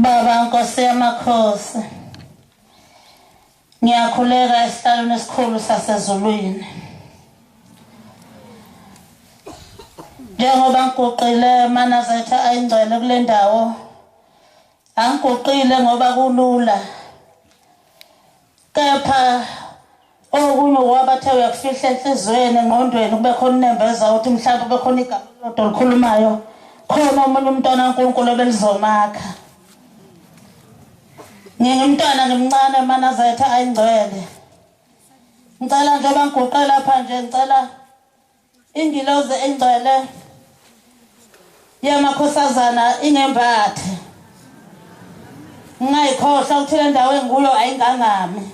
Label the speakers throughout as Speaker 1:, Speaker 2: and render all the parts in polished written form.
Speaker 1: Baba Nkosi yamakhosi, ngiyakhuleka esihlalweni esikhulu sasezulwini. Njengoba ngiguqile Manazetha ayingcwele kule ndawo, angiguqile ngoba kulula. Kepha okunye wabathe uyakufihla enhlizweni engqondweni kube khona unembeza ukuthi mhlawumbe kube khona igama lodwa likhulumayo, khona omunye umntwana kaNkulunkulu obelizomakha. Ngingumntwana ngimncane Manazetha ayingcwele. Ngicela njengoba ngiguqe lapha nje ngicela ingilozi engcwele yamakhosazana ingembathe. Ngingayikhohlwa ukuthi le ndawo engikuyo ayingangami.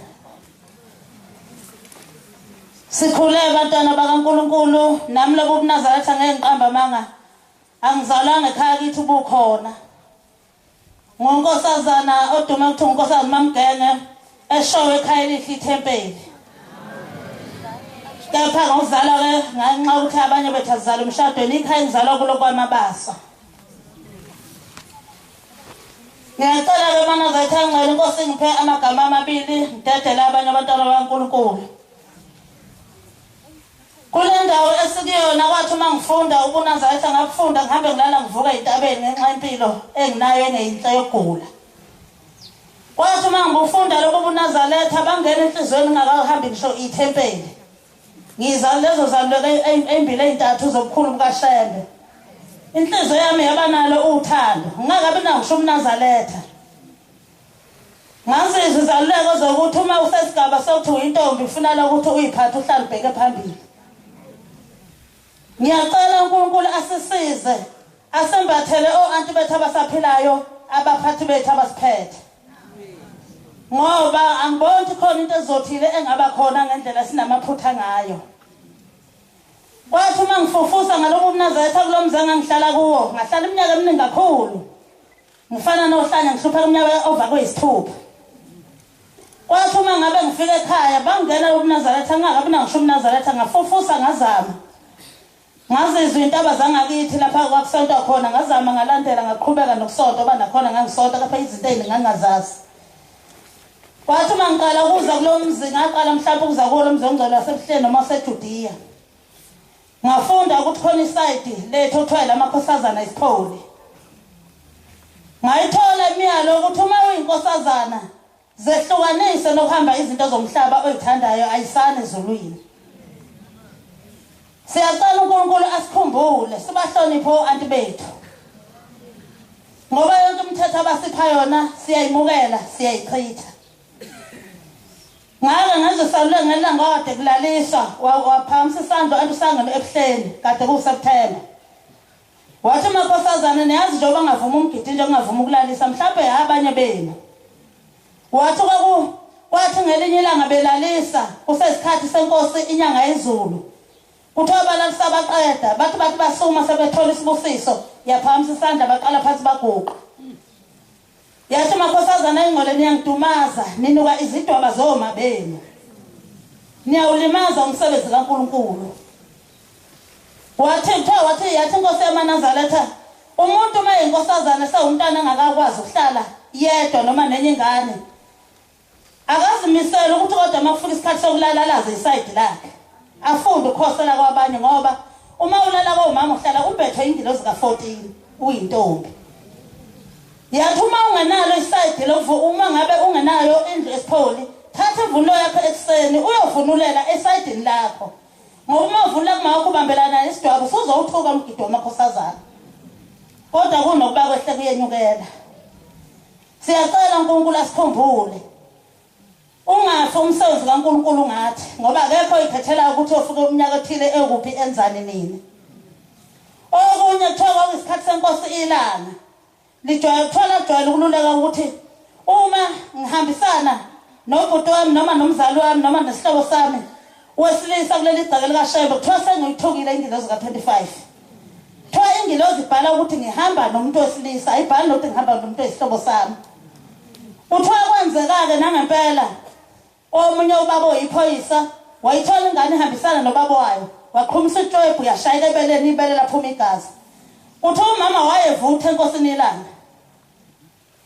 Speaker 1: Sikhule abantwana bakaNkulunkulu, nami lobu buNazaretha ngeke ngiqamba manga angizalanga ekhaya kithi ubukhona. Ngonkosazana odume ukuthi unkosazana uMamgenge eshowe ekhaya elihle iThempeli. Kepha ngokuzalwa ke nganxa ukuthi abanye bethu azizala emshadweni ikhaya engizalwa kulo kwaMabasa. Ngiyacela ke Manazetha engcwele Inkosi ngiphe amagama amabili ngidedele abanye abantwana bakaNkulunkulu. Kule ndawo esikuyona kwathi uma ngifunda ubuNazaretha ngakufunda ngihambe ngilala ngivuka ezintabeni ngenxa yempilo enginayo eneyinhle yokugula. Kwathi uma ngibufunda lobu buNazaretha bangena enhlizweni ngakahambi ngisho iThempeli. Ngizala lezo zaluleke ezimbili ezintathu zobukhulu bukaShembe. Inhliziyo yami yaba nalo uthando. Ngingakabi nangisho uMnazaretha. Ngazizwa izaluleko zokuthi uma usesigaba sokuthi uyintombi ufuna ukuthi uyiphathe uhlale ubheke phambili. Ngiyacela uNkulunkulu asisize, asembathele o-anti bethu abasaphilayo, abaphathi bethu abasiphethe. Ngoba angiboni ukuthi khona into ezothile engaba khona ngendlela esinamaphutha ngayo. Kwathi uma ngifufusa ngalobu buNazaretha kulomzange ngihlala kuwo, ngahlala iminyaka eminingi kakhulu. Ngifana nohlanya ngihlupha iminyaka over kuyisithupha. Kwathi uma ngabe ngifika ekhaya bangena ubuNazaretha ngakabi nangisho uMnazaretha ngafufusa ngazama. Ngazizwa intaba zangakithi lapha kwakusonto khona ngazama ngalandela ngaqhubeka nokusonto banakhona ngangisonto lapha izinto ezingangazazi. Kwathi uma ngiqala ukuza kulo mzi ngaqala mhlawumbe ukuza kulo mzi ongcwele wasebuhleni noma waseJudiya. Ngafunda ukuthi khona iside lethu othwele amakhosazana isipholi. Ngayithola imiyalo ukuthi uma uyinkosazana zehlukanise nokuhamba izinto zomhlaba oyithandayo ayisane ezulwini. Siyacela uNkulunkulu asikhumbule sibahloniphe o-anti bethu. Ngoba yonke imithetho abasipha yona siyayimukela siyayichitha. Ngake ngazisalule ngelanga kade kulaliswa waphamisa isandla antusangene ebuhleni kade kuSeptember. Wathi makhosazana niyazi njengoba ngavuma umgidi nje ngavuma ukulalisa mhlawumbe abanye benu. Wathi kwathi ngelinye ilanga belalisa kusesikhathi senkosi inyanga yezulu. Kuthiwa balalisa baqeda bathi basuma sebethola isibusiso yaphamisa isandla baqala phansi baguqa. Yathi makhosazana ingcwele niyangidumaza ninuka izidwaba zoma benu. Niyawulimaza umsebenzi kaNkulunkulu. Wathi yathi Inkosi yaManazaretha umuntu uma eyinkosazana sewumntana engakakwazi ukuhlala yedwa noma nenye ingane. Akazimisela ukuthi kodwa makufika isikhathi sokulala laze iside lakhe. Afunde ukhosela kwabanye ngoba uma ulala komama uhlala umbethwe ingilozi ka14 uyintombi. Yathi uma ungenalo iside uma ngabe ungenayo indlu esipholi thatha ivunulo yakho ekseni uyovunulela esidini lakho. Ngoba uma uvunula kuma ukubambelana nesidwabo usuzowuthuka umgido wamakhosazana. Kodwa kunokuba kwehle kuyenyukela. Siyacela uNkulunkulu asikhumbule. Ungafi umsebenzi kaNkulunkulu ngathi ngoba akekho ikhethela ukuthi ufike umnyaka othile ekuphi enzani nini. Okunye kuthiwa isikhathi senkosi ilanga lijwayele ukululeka ukuthi uma ngihambisana nobhuti wami noma nomzali wami noma nesihlobo sami wesilisa kuleli gceke likaShembe kuthiwa sengiyithukile ingilozi ka25. Kuthiwa ingilozi ibhala ukuthi ngihamba nomuntu wesilisa ayibhali nokuthi ngihamba nomuntu wesihlobo sami. Kuthiwa kwenzeka-ke nangempela omunye ubaba oyiphoyisa wayithola ingane ihambisana nobaba wayo waqhumisa ijwebu yashayela ibele laphuma igazi. Uthi umama wayevutha enkosini ilanga.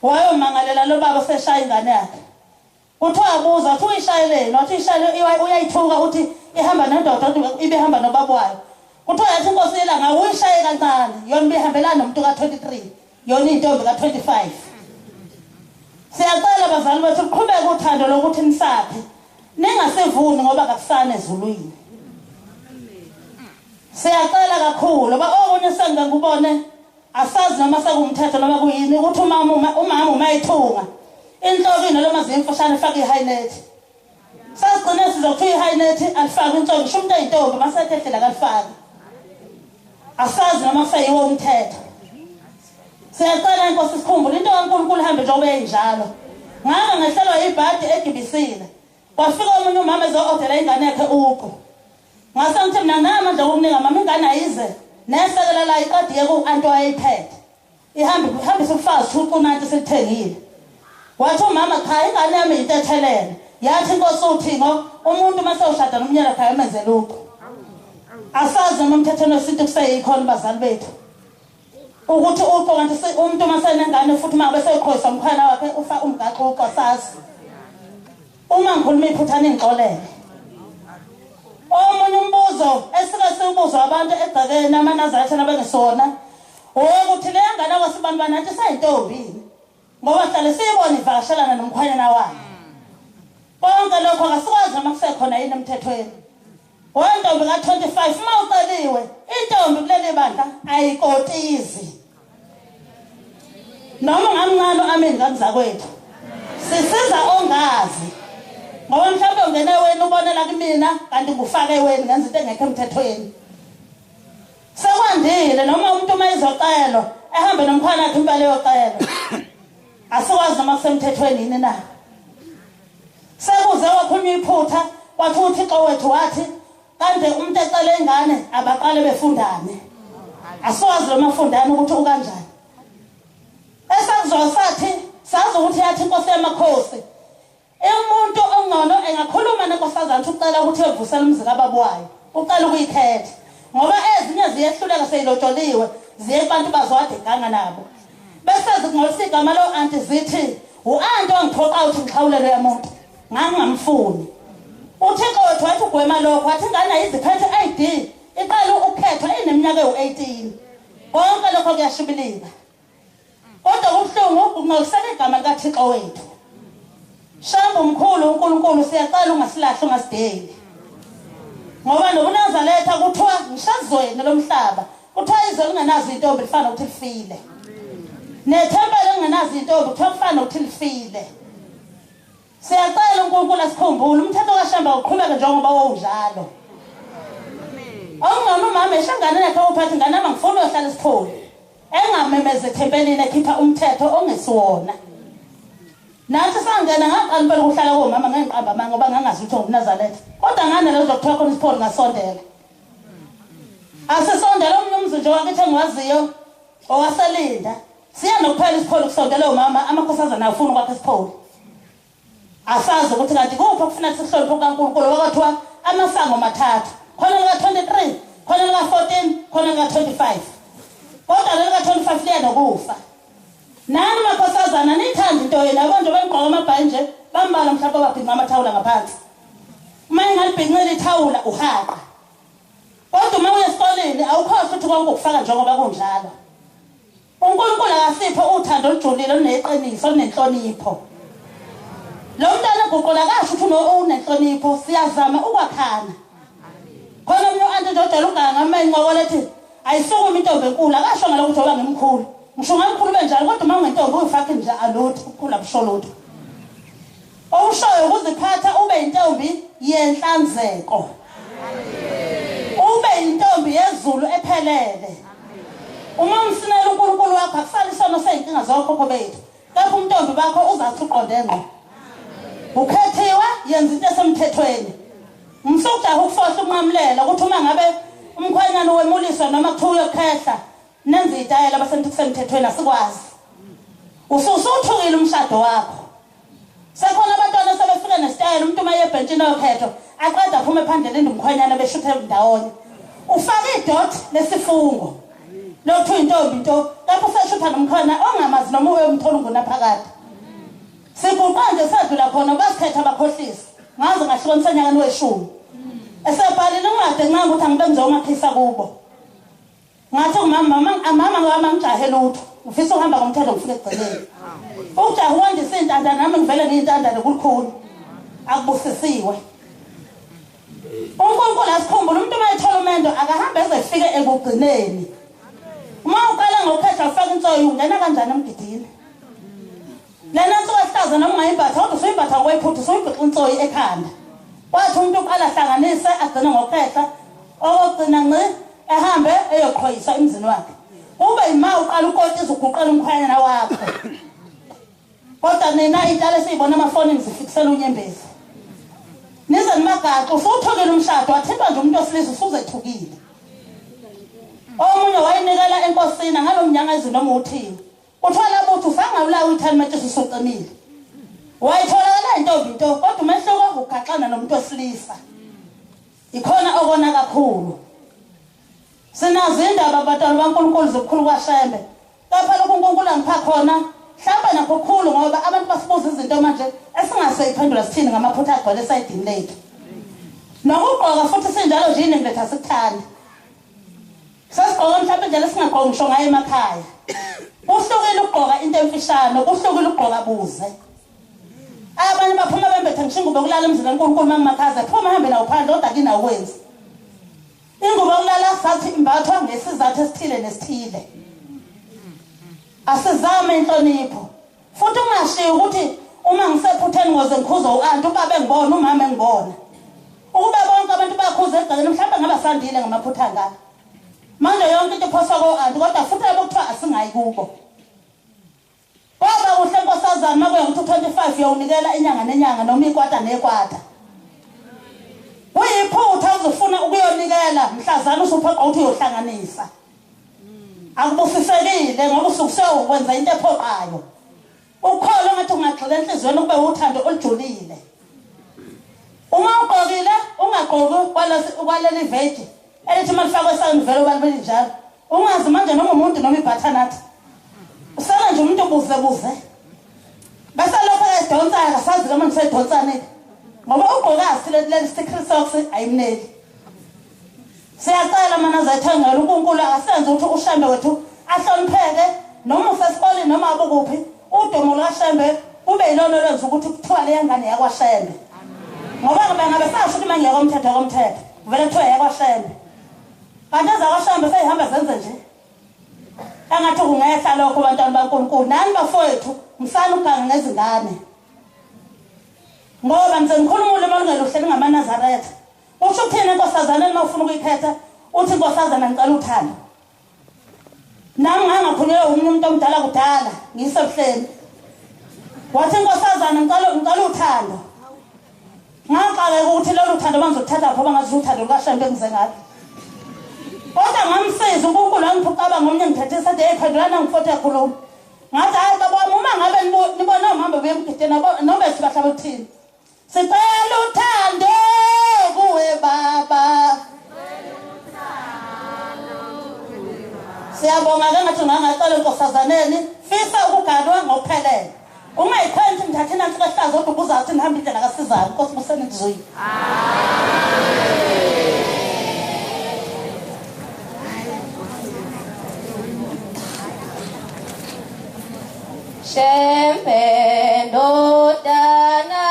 Speaker 1: wayomangalela lo baba seshaya ingane yakhe uthiwa abuza uthi uyishayeleni wathi ishayele uyayithuka uthi ihamba nendoda ibehamba nobaba wayo kuthiwa yathi inkosi yelanga uyishaye kancane yona ibihambelana nomuntu ka23 yona intombi ka25 siyacela bazali bethu uqhubeke uthando lokuthi nisaphe ningasevuni ngoba kakusana ezulwini siyacela kakhulu ngoba okunye sengikubone asazi noma sekumthetho noma kuyini ukuthi umama mayithunga inhlokini lo mazimfushane efaka ihigh-net sasigcine sizokuthiwa ihigh-net alifaki inhloko ngisho umuntu eyintombi masethetlela kalifaki asazi noma kuseyiwo umthetho siyacela inkosi sikhumbule into kaNkulunkulu ihambe njengoba eyinjalo ngaka ngehlelwa ibhadi egibisile kwafika omunye umama ezo-odela ingane yakhe uqu ngase ngithi mina nginamandla okukunika mama ingane ayize nesekela la iqadi yeku-anti wayeyiphethe ihambise ubufazi uqunanti silithengile wathi umama cha ingane yami yintethelele yathi inkosi uThingo umuntu mase ushada nomnyela khaya emenzela uqu asazi noma umthethweni wesintu kuseyikhona bazali bethu ukuthi uqo kanti umuntu masenengane futhi uma bese eqhoyisa umkhana wakhe ufa umgaqo uqasazi uma ngikhuluma iphutha ningixolele omunye umbuzo esike sibuzo abantu egcekeni amanazareth nabengesona ukuthi le ngane kwasibani banathi sayintombi ngoba hlale siyibona ivakashelana nomkhwanyana wayo konke lokho akasikwazi noma kusekhona yini emthethweni wentombi ka25 uma uceliwe intombi kuleli bandla ayikotizi noma ngamncane ameni kamzakwethu sisiza ongazi ngoba mhlawumbe ungene wena ubonela kumina kanti ngufake wena ngenza into engekho emthethweni sekwandile noma umuntu uma izocelwa ehambe nomkhwana wakhe impale yocelwa asikwazi noma kusemthethweni yini na sekuze wakhulunywa iphutha wathi uThixo wethu wathi kanti umuntu ecela ingane abaqale befundane asikwazi noma fundane ukuthi ukanjani esakuzosathi sazi ukuthi yathi inkosi yamakhosi umuntu ongcono engakhuluma nenkosazana ucela ukuthi evusele umzi kababa wayo ucela ukuyikhetha ngoba ezinye ziyehluleka seyilotsholiwe ziye kubantu bazwade iganga nabo bese zingolisa igama lo anti zithi u-anti ongiphoqa ukuthi ngixhawulelwe yamuntu ngangingamfuni uThixo wethu wathi ugwema lokho wathi ingane ayiziphethe ID iqala ukukhethwa ineminyaka ewu18 konke lokho kuyashibilika kodwa kubuhlungu kungokusela igama likaThixo wethu shamba umkhulu uNkulunkulu siyacela ungasilahli ungasideli ngoba nokuNazaretha kuthiwa ngishazweni lomhlaba kuthiwa izwe lingenazo intombi lifana ukuthi lifile nethempeli lingenazo intombi kuthiwa kufana ukuthi lifile siyacela uNkulunkulu asikhumbule umthetho kaShamba uqhubeke njengoba wawunjalo ongcono umama ehlangane nakhe uphathi ingane yami ngifuna uyohlala isipholi engamemeze ethempelini ekhipha umthetho ongesiwona nathi sangena ngaqala impela ukuhlala komama ngengiqamba manga ngoba ngangazi ukuthi nguNazaretha kodwa ngane lezo kuthiwa khona isipholi ngasondela asisondela umnumzi nje wakithi engiwaziyo owaselinda siya nokuphela isipholi kusondela umama amakhosazana afuna ukwakhe isipholi asazi ukuthi kanti kuphi okufuna sihloniphe kukaNkulunkulu wakathiwa amasango mathathu khona lika23 khona lika14 khona lika25 kodwa lika25 liya nokufa nani makhosazana nithanda into yena yabo nje bengqoka amabhayi nje bambala mhlawumbe babhinqa amathawula ngaphansi uma ingalibhinqela ithawula uhaqa kodwa uma uye esikoleni awukhohle ukuthi konke ukufaka njengoba kunjalo uNkulunkulu akasiphe uthando olujulile oluneqiniso olunenhlonipho lo mntana guqola kasho ukuthi unenhlonipho siyazama ukwakhana khona umntu anti dodela unganga amenqoko lethi ayisukuma intombi enkulu akasho ngalokuthi oba ngemkhulu ngisho ngamkhulu benjalo kodwa uma ungentombi uyifake nje alutho ukukhula busholutho okushoyo ukuziphatha ube intombi yenhlanzeko ube intombi yezulu ephelele uma umsinela uNkulunkulu wakho akusali isono seyinkinga zokhokho bethu lapho umntombi bakho uzathi uqonde ngqo ukhethiwa yenza into esemthethweni umsukujaha ukufohla ukunqamulela ukuthi uma ngabe umkhwanyana wemuliswa noma kuthiwa uyokhehla nenza itayela basemthethweni asikwazi usuthukile umshado wakho sekhona abantwana sebefika nesitayela umuntu uma yebhentshini yokhethwa aqeda aphume phandle lenda umkhwanyana beshuthe ndawonye ufaka idot lesifungo lokhu intombi into lapho usashutha nomkhona ongamazi noma uyomthola ngonaphakade sikuqa nje sadlula khona basikhetha abakhohlisi ngaze ngahlukanisa nyakani weshumi esebhalile incwadi encane ukuthi angibe ngizomakhisa kubo ngathi mama ngama ngijahe lutho ufisa uhamba ngomthetho ngifike egceleni ujahe wandisa intanda nami ngivele ngiyintandane kulikhulu akubusisiwe uNkulunkulu asikhumbule umuntu mayithola umendo akahambe ezefike ekugcineni uma uqala ngokhetha ufaka insoyi ungena kanjani emgidini lena nsuku ehlaza noma ungayimbatha kodwa usuyimbatha ngokuyiphutha usuyibhixa insoyi ekhanda wathi umuntu uqala hlanganise agcine ngokhetha okugcina ngci ehambe eyoqhoyisa emzini wakhe ube ima uqala ukotisa uguqela umkhwanyana wakho kodwa nina intala esiyibona amafonini zifikisela unyembezi nize nimagaqa usuthukile umshado wathintwa nje umuntu osilisa usuzethukile omunye wayinikela enkosini ngalomnyanga izinto noma uthini uthola ukuthi usangawulawo ithalimenti usuqinile wayitholakala intombi into kodwa umehluko ugaxana nomuntu osilisa ikhona okona kakhulu sinazo indaba abatwana baNkulunkulu zokukhulu kwaShembe lapha lokhu uNkulunkulu angipha khona mhlawumbe nakho kukhulu ngoba abantu basibuza izinto manje esingaseyiphendula sithini ngamaphutha agcwele esayidini lethu nokugqoka futhi sinjalo nje iningi lethu asikuthandi sasigqoka mhlawumbe nje lesingagqoki ngisho ngayo emakhaya uhlukile ukugqoka into emfishane kuhlukile ukugqoka buze abanye baphuma bembethe ngishingo bokulala emzini kaNkulunkulu mangimakhaza phuma hambe nawo phandle kodwa kinawo wenzi ingubo yokulala sathi imbathwa ngesizathu esithile nesithile asizame inhlonipho futhi ungashiyi ukuthi uma ngisephutheni ngoze ngikhuza uanti ubaba engibona umama engibona ukuba bonke abantu bakhuza egcekeni mhlawumbe ngabasandile ngamaphutha angaka manje yonke into iphoswa ko-anti kodwa futhi labo kuthiwa asingayi kubo kwaba kuhle nkosazana makuye ukuthi 25 yawunikela inyanga nenyanga noma ikwata nekwata uyiphutha uzofuna ukuyonikela mhlazana usuphoqa ukuthi uyohlanganisa akubusisekile ngoba usukuse ukwenza into ephoqayo ukholo ngathi ungagxila enhlizweni kube uthando olujulile uma ugqokile ungagqoki kwaleli vegi elithi malifakwe esayini vele ubali njalo ungazi manje noma umuntu noma ibhathanathi usala nje umuntu buze bese lokho edonsa akasazi noma ngisedonsane ngoba ugqokazi leli secret socks ayimneli siyacela mana zayithengela uNkulunkulu akasenze ukuthi uShembe wethu ahlonipheke noma usesikoleni noma abukuphi udumo lukaShembe kube yilona lwenza ukuthi kuthiwa le ngane yakwaShembe ngoba ngabe sasho ukuthi mangiyeka komthetho vele kuthiwa yakwaShembe kanti ezakwaShembe seyihamba zenze nje engathi kungehla lokho bantwana baNkulunkulu nani bafowethu msana uganga ngezingane ngoba ngize ngikhulumule malungelo uhleli ngamaNazaretha usho ukuthini enkosazana uma ufuna ukuyikhetha uthi inkosazana ngicela uthando nami ngangakhunyelwa umunye umuntu omdala kudala ngisebuhleni wathi inkosazana ngicela uthando ngaqala ukuthi lolu thando bangizothatha ngoba ngathi uthando lukaShembe engize ngalo kodwa ngamsiza uNkulunkulu angiphucaba ngomnye ngithethisa de ephendulana ngifothe ekhuluma ngathi hayi baba uma ngabe nibona uhambe beyemgidena noma ethi bahlaba ukuthini sicela uthando kuwe baba siyabonga ke ngathi ngangacela inkosazaneni fisa ukugadwa ngokuphelele ungayikhwenzi ngithathe nansi kahlaza kodwa ubuzathi nihamba indlela kaSizana Nkosi buseni ngizwi
Speaker 2: Shembe ndodana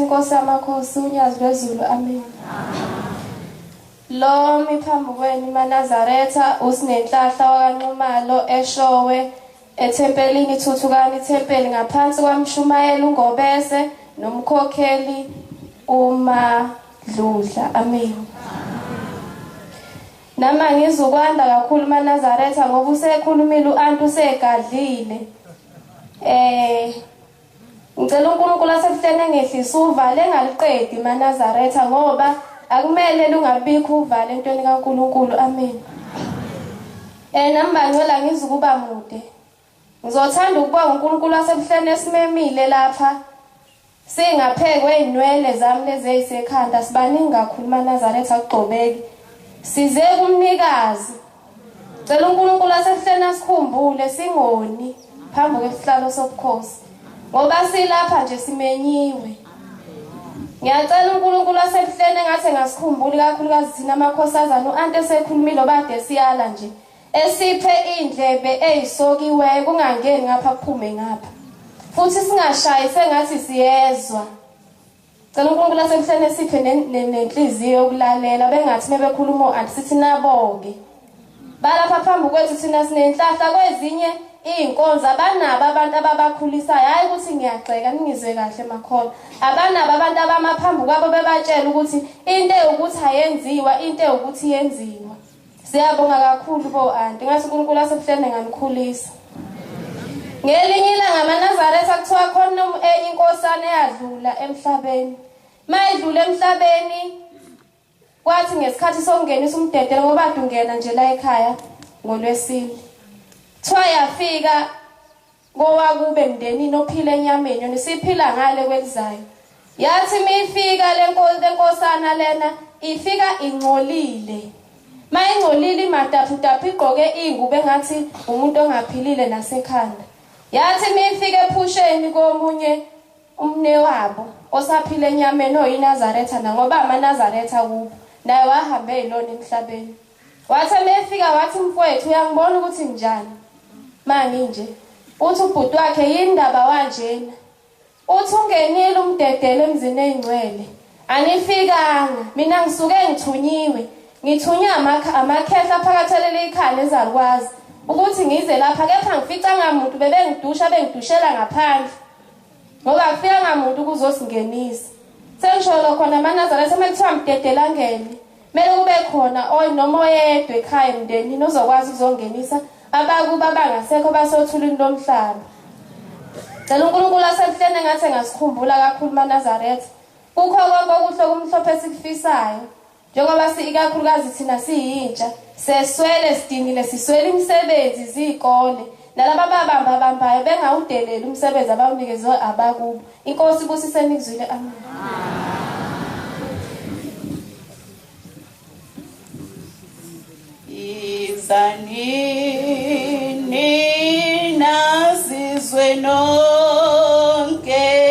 Speaker 2: inkosi yamakhosi unyazi lwezulu amen. Lo miphambi kwenu maNazaretha usinenhlahla wakanxumalo eshowe ethempelini thuthukani ithempeli ngaphansi kwamshumayela ungobese nomkhokheli uMadludla amen. Nama ngizukwanda kakhulu maNazaretha ngoba usekhulumile uAntu usegadlile. Ngicela uNkulunkulu asehlene ngehlisa uvale engaliqedi maNazaretha ngoba akumele lungabikho uvale entweni kaNkulunkulu amen. Nami bangcwela ngizukuba mude. Ngizothanda ukubonga uNkulunkulu asehlene esimemile lapha. Singaphekwe inwele zami lezi ezisekhanda sibaningi kakhulu maNazaretha ugcobeki. Size kumnikazi. Cela uNkulunkulu asehlene asikhumbule singoni phambi kwesihlalo sobukhosi. Ngoba silapha nje simenyiwe. Ngiyacela uNkulunkulu asehlene ngathi ngasikhumbuli kakhulukazi thina amakhosazana uAntu esekhulumile obade siyala nje. Esiphe indlebe ezisokiwe kungangeni ngapha kuphume ngapha. Futhi singashayi sengathi siyezwa. Cela uNkulunkulu asehlene siphe nenhliziyo yokulalela bengathi mebekhuluma uAntu sithi nabonke. Balapha phambi kwethu thina sinenhlahla kwezinye inkonzo abanabo abantu ababakhulisayo hayi ukuthi ngiyagxeka ningizwe kahle makhona abanabo abantu abamaphambi kwabo bebatshela ukuthi into ukuthi ayenziwa into ukuthi yenziwa. Siyabonga kakhulu boAntu ngathi uNkulunkulu asehlene nganikhulisa. Ngelinye ilanga maNazaretha kuthiwa khona inkosana eyadlula emhlabeni. Mayidlula emhlabeni kwathi ngesikhathi sokungenisa umdedelo ngoba adungena nje la ekhaya ngoLwesine. Kuthiwa yafika ngowakube mndenini ophila enyameni yona siphila ngale kwelizayo. Yathi mifika lenkosana lena ifika ingcolile. Mayingcolile imataputaphu igqoke ingubo engathi umuntu ongaphilile nasekhanda. Yathi mifike ephusheni komunye umne wabo osaphila enyameni oyinazaretha ngoba amaNazaretha kubo naye wahambe elona emhlabeni. Wathi mefika wathi mfowethu uyangibona ukuthi njani manje nje uthi ubhuti wakhe yindaba wanjena uthi ungenile umdedele emzini engcwele anifikanga mina ngisuke ngithunyiwe ngithunya amakhehla phakathelele ikhaya ezalukwazi ukuthi ngize lapha kepha ngifica ngamuntu bebengidusha bengidushela ngaphandle ngoba kufika ngamuntu kuzosingenisa. Sengisho lokho khona maNazaretha mekuthiwa mdedela ngene mele kube khona noma oyedwa ekhaya emndenini ozokwazi ukuzongenisa abakuba bangasekho basothulini lomhlaba. Cela uNkulunkulu asehlene ngathi ngasikhumbula kakhulu maNazaretha. Kukho konke okuhle kumhlophe esikufisayo. Njengoba ikakhulukazi thina siyintsha, seswele sidingile siswele imisebenzi izikole. Nalaba babambayo bengawudeleli umsebenzi abawunikezwe abakubo. Inkosi ibusise nikuzwile amen.
Speaker 1: Izanini nasizwe nonke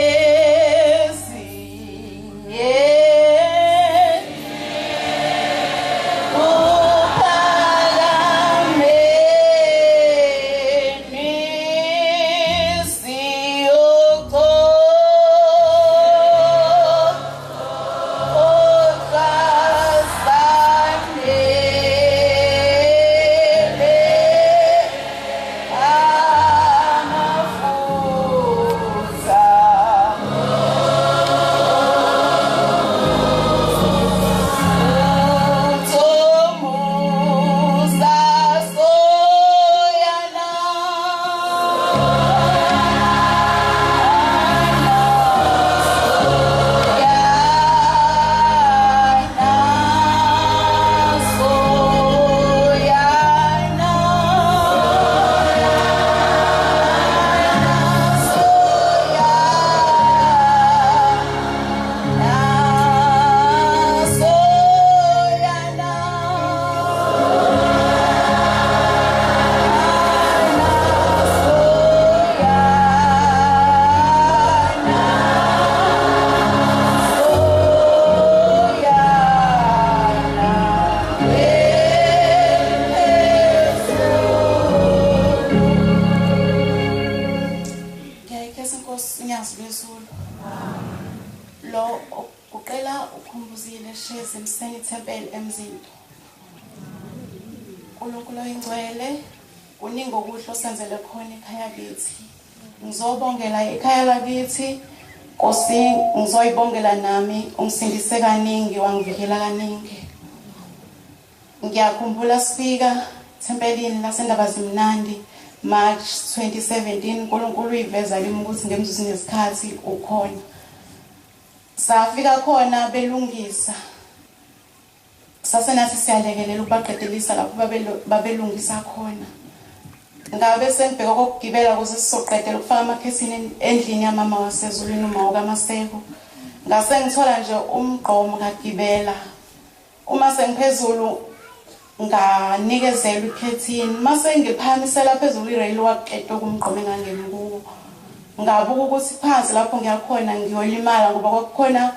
Speaker 3: esemseni Thempeli eMzinto. uNkulunkulu oyingcwele, kuningi okuhle osenzele khona ekhaya kithi. Ngizobongela ekhaya lakithi, Nkosi, ngizoyibongela nami, ungisindise kaningi, wangivikela kaningi. Ngiyakhumbula sifika Thempelini laseNdabazimnandi March 2017, uNkulunkulu uyiveza kimi ukuthi ngemzuzu ngesikhathi ukhona. Safika khona belungisa. Sasenathi siyalekelela ukubaqedelisa lapho babelungisa khona. Ngabe sengibheka ukugibela ukuze sizoqedela ukufaka amakhesini endlini yamama wasezulwini uMawu kaMaseko. Ngase ngithola nje umgqomo ngagibela. Uma sengiphezulu nganikezela ikhethini, mase ngiphakamisela phezulu irail waqeda ukumgqoma engangena kuwo. Ngabuka ukuthi phansi lapho ngiyakhona ngiyolimala ngoba kwakukhona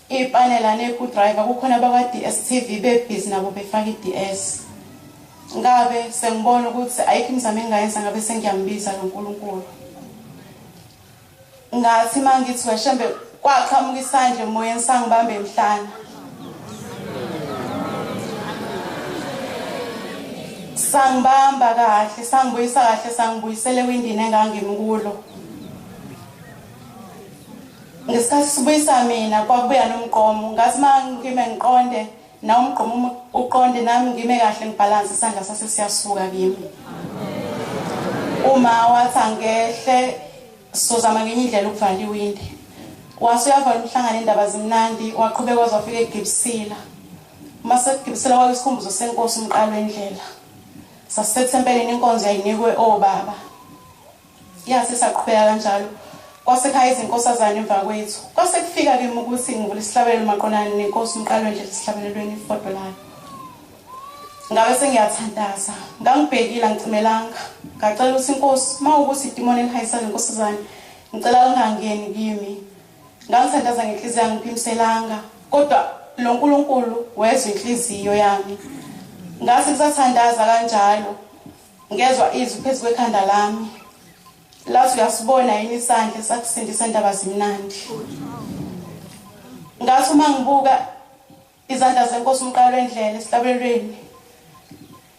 Speaker 3: ipanela neku-driver, kukhona abakwa DSTV bebhizi nabo befaka i-DS. Ngabe sengibona ukuthi ayikho imizamo engayenza, ngabe sengiyambiza lo Nkulunkulu. Ngathi mangithi washembe kwaqhamuka isandla emoyeni sangibambe emhlana. Sangibamba kahle, sangibuyisa kahle, sangibuyisele windini engangimi kulo. Ngesikhathi sibuyisa mina kwakubuya nomgqomo, ngathi mangime ngiqonde na umgqomo uqonde nami ngime kahle ngibalance isandla sase siyasuka kimi. Uma wathi angehle sizozama ngenye indlela ukuvala iwindi. Wasuyavala umhlangano eNdabazimnandi, waqhubeka wazofika eGibsila. Mase eGibsila kwakuyisikhumbuzo senkosi umqalo wendlela. Sasethempelini inkonzo yayinikwe obaba. Yathi saqhubeka kanjalo. Kwasekhaya izinkosazana emva kwethu. Kwasekufika kimi ukuthi ngivule isihlabelelo maqonana nenkosi umqalo wendlela isihlabelelweni ifodolana. Ngabe sengiyathandaza, ngangibhekile ngicimelanga. Ngacela ukuthi inkosi mawukuthi idimoni elihayisa lenkosazana, ngicela ungangeni kimi. Ngangithandaza ngenhliziyo yangiphimiselanga, kodwa lo Nkulunkulu wezwa inhliziyo yami. Ngase ngisathandaza kanjalo, ngezwa izwi phezu kwekhanda lami. Lathi uyasibona yini isandla sakusindisa eNdabazimnandi. Ngathi uma ngibuka izandla zenkosi umqalo wendlela esihlabelelweni,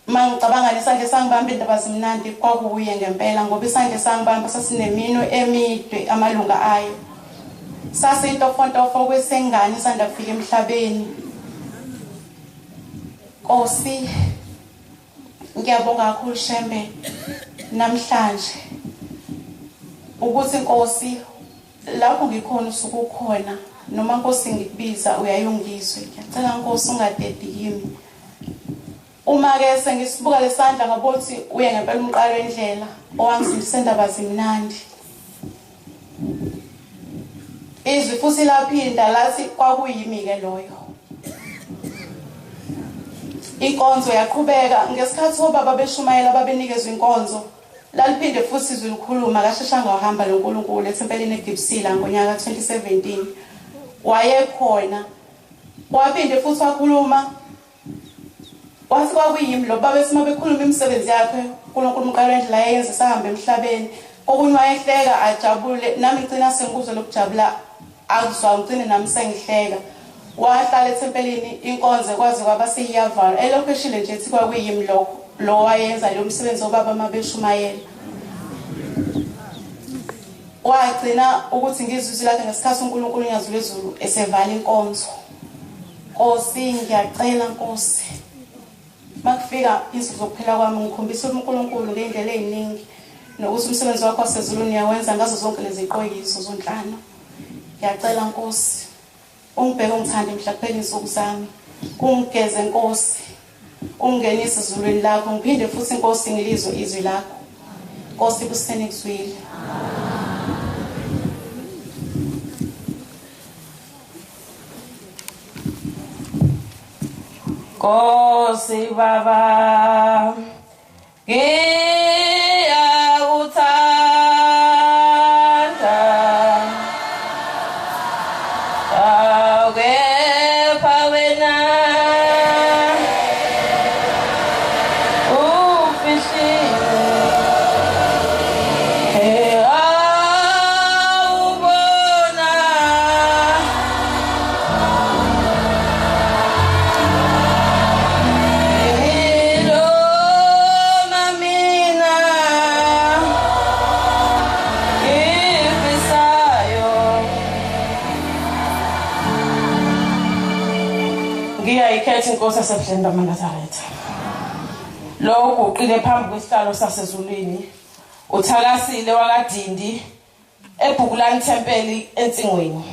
Speaker 3: mangicabanga nesandla sangibamba eNdabazimnandi kwakuye ngempela ngoba isandla sangibamba sasinemino emide amalunga ayo. Sasiyintofontofo kwesengane isandla kufika emhlabeni. Nkosi, ngiyabonga kakhulu Shembe namhlanje ukuthi Nkosi lapho ngikhona usuku ukhona, noma Nkosi ngikubiza uyayongizwe. Ngiyacela Nkosi ungadedi kimi. Uma ke sengisibuka lesandla ngabona ukuthi uye ngempela umqalo wendlela owangisindisa eNdabazimnandi. Izwi futhi laphinda lathi kwakuyimi ke loyo. Inkonzo yaqhubeka ngesikhathi obaba beshumayela babenikezwe inkonzo. Laliphinde futhi izwi likhuluma kasheshanga wahamba lo Nkulunkulu eThempelini eGibsila ngonyaka 2017. Wayekhona. Waphinde futhi wakhuluma. Wathi kwakuyimi lo baba esima bekhuluma imisebenzi yakhe uNkulunkulu umqalo wendlela ayenza sahamba emhlabeni. Okunye wayehleka ajabule, nami ngicina sengikuzwe lokujabula akuzwa ngicine nami sengihleka. Wahlala eThempelini inkonzo kwaze kwaba seyiyavala. Elokhu eshile nje ethi kwakuyimi lo wayenza lo msebenzi obaba mabeshumayela. Wagcina ukuthi ngizizwe lakhe ngesikhathi uNkulunkulu unyazule ezulu esevala inkonzo. Nkosi, ngiyacela Nkosi, makufika izinto zokuphela kwami ngikhombisa uNkulunkulu ngendlela eziningi nokuthi umsebenzi wakho wasezulwini uyawenza ngazo zonke lezi ziqoyiso zonhlanu. Ngiyacela Nkosi, ungibheke ungithande mhla kuphela insuku zami. Ungigeze Nkosi, ungenise ezulwini lakho, ngiphinde futhi Nkosi ngilizwe izwi lakho. Nkosi kusene kuzwile. Nkosi Baba, inkosi yaseBhlenda kaNazaretha. Lo uguqile phambi kwesihlalo sasezulwini uthakasile wakadindi eBhukulani Thempeli eNtsingweni.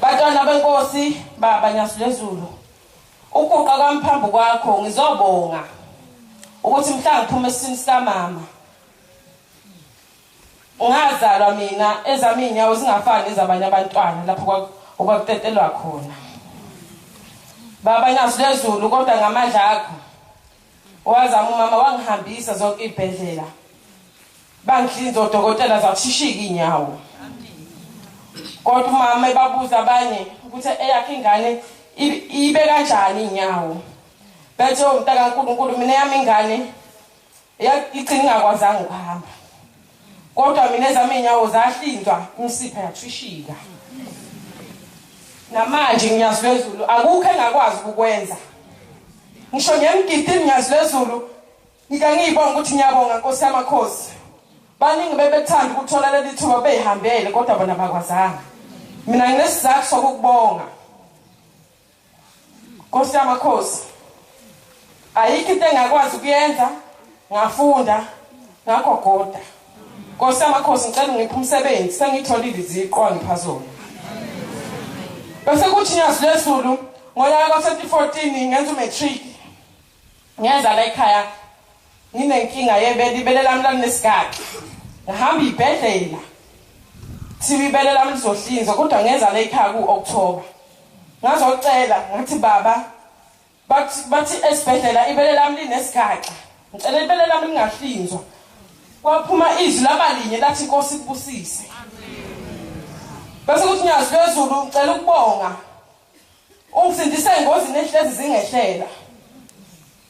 Speaker 3: Bantwana benkosi baba Nyazulezulu, uguqa kwamphambi kwakho ngizobonga ukuthi mhla ngiphume esini sikamama ngazalwa mina ezami inyawo zingafani ezabanye abantwana lapho okwakutetelwa khona. Baba Nyazulezulu, kodwa ngamandla akho wazama umama wangihambisa zonke izibhedlela, bangihlinza odokotela zakushishika inyawo. Kodwa umama ebabuza abanye ukuthi eyakhe ingane ibe kanjani inyawo, bethe umntaka kaNkulunkulu mina yami ingane igcina ingakwazanga ukuhamba, kodwa mina ezami inyawo zahlinzwa imisipha yathishika. Namanje Nyazulezulu akukho engakwazi ukukwenza. Ngisho ngiyamgidini Nyazulezulu ngikangiyibona ukuthi ngiyabonga Nkosi yamakhosi. Baningi bebethanda ukuthola leli thuba behambele kodwa bona bakwazanga. Mina nginesizathu sokukubonga. Nkosi yamakhosi, ayikho into engakwazi ukuyenza, ngafunda ngagogoda. Nkosi yamakhosi, ngicela ngiphe umsebenzi, sengitholile iziqo angiphazona. Bese kuthi Nyazulezulu ngonyaka ka-2014 ngenza umatric. Ngenza la ekhaya nginenkinga yebele, ibele lami lalinesigaqi. Ngihamba ibhedlela. Thiba ibele lami lizohlinzwa kodwa ngenza la ekhaya ku-October. Ngazocela ngathi baba bathi esibhedlela ibele lami linesigaqi. Ngicela ibele lami lingahlinzwa. Kwaphuma izwi labalinye lathi Nkosi ikubusise. Bese kuthi Nyazulezulu ngicela ukubonga. Ungisindise engozini ehlezi zingehlela.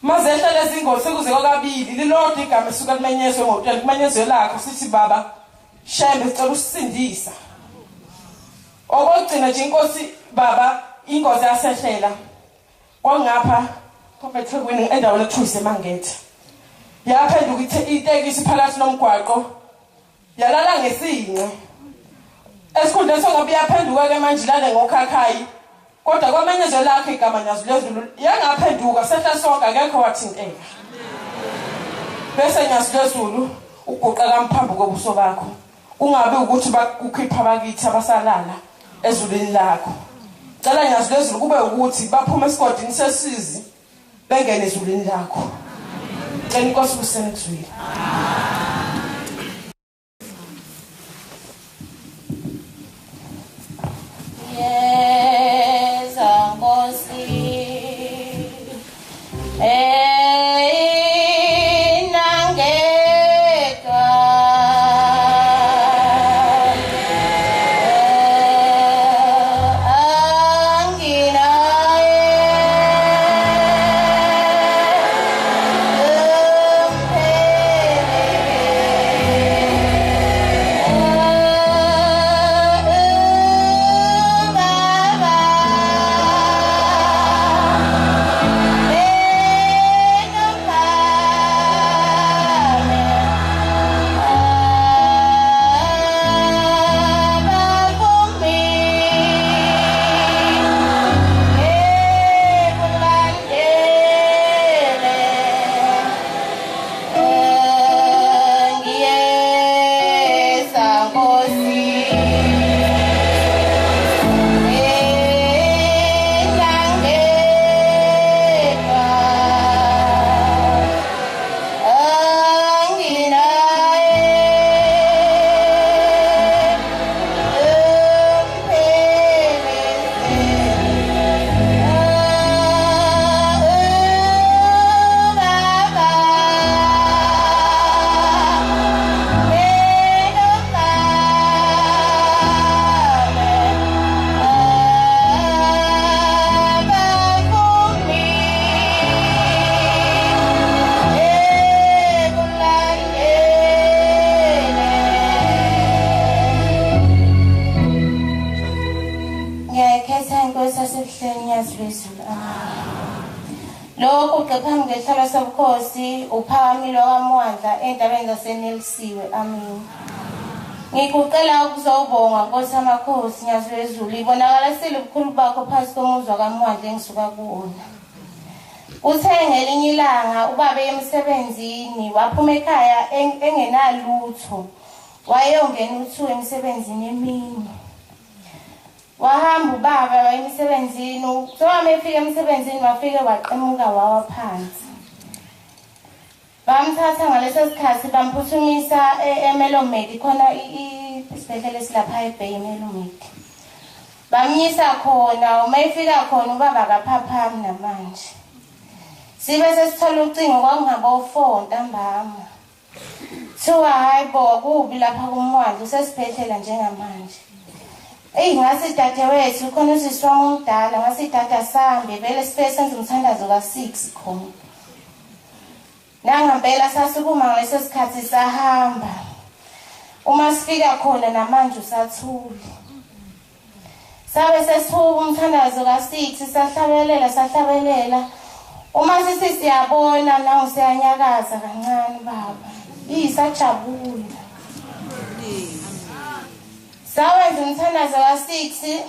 Speaker 3: Mazehla lezi ingozi sekuze kwakabili lilodwa igama esuka limenyezwe ngotshela kumenyezwe lakho sithi baba Shembe sicela usindisa. Okugcina nje inkosi baba ingozi yasehlela. Kwangapha eThekwini endaweni ekuthiwa eMangethe. Yaphenduka itekisi phakathi nomgwaqo. Yalala ngesinqe. Esikhundleni songabe yaphenduka-ke manje lale ngokhakhayi. Kodwa kwamenyezwe lakho igama Nyazulezulu yangaphenduka sehla sonke akekho wathinteka. Bese Nyazulezulu uguqa kamphambi kobuso bakho. Ungabe ukuthi bakukhipha abakithi abasalala ezulwini lakho. Cela Nyazulezulu kube ukuthi baphume esigodini sesizi bengene ezulwini lakho. Cela Inkosi ubusene kuzwile.
Speaker 4: Lokhu kephambi kwesihlalo sobukhosi uphakamilo kaMwandla endabeni zaseNelisiwe. Amen. Ngikucela ukuzobonga Nkosi amakhosi ngiyazwezulu. Ibonakala sile ubukhulu bakho phakathi komuzwa kaMwandla engisuka kuwona. Uthe ngelinye ilanga ubaba emsebenzini waphuma ekhaya engenalutho. Wayongena uthu emsebenzini emini. Wahamba ubaba emsebenzini, sohamba efika emsebenzini wafike waqemuka wawa phansi. Bamthatha ngaleso sikhathi bamphuthumisa eMelomedi khona isibhedlela silapha eBay eMelomedi. Bamnyisa khona, uma efika khona ubaba akaphaphami namanje. Sibe sesithola ucingo kwakungaba u4 ntambama. Thiwa hayibo kubi lapha kuMwandla usesibhedlela njengamanje. Ngasi dadewethu khona usisi wami omdala ngasi dada sambe vele sifike senze umthandazo ka6 khona. Nangempela sasukuma ngaleso sikhathi sahamba. Uma sifika khona namanje usathula. Sabe sesiphuka umthandazo ka6 sahlabelela. Uma siyabona nawo siyanyakaza kancane baba. Isajabula. Sawenza umthandazo ka6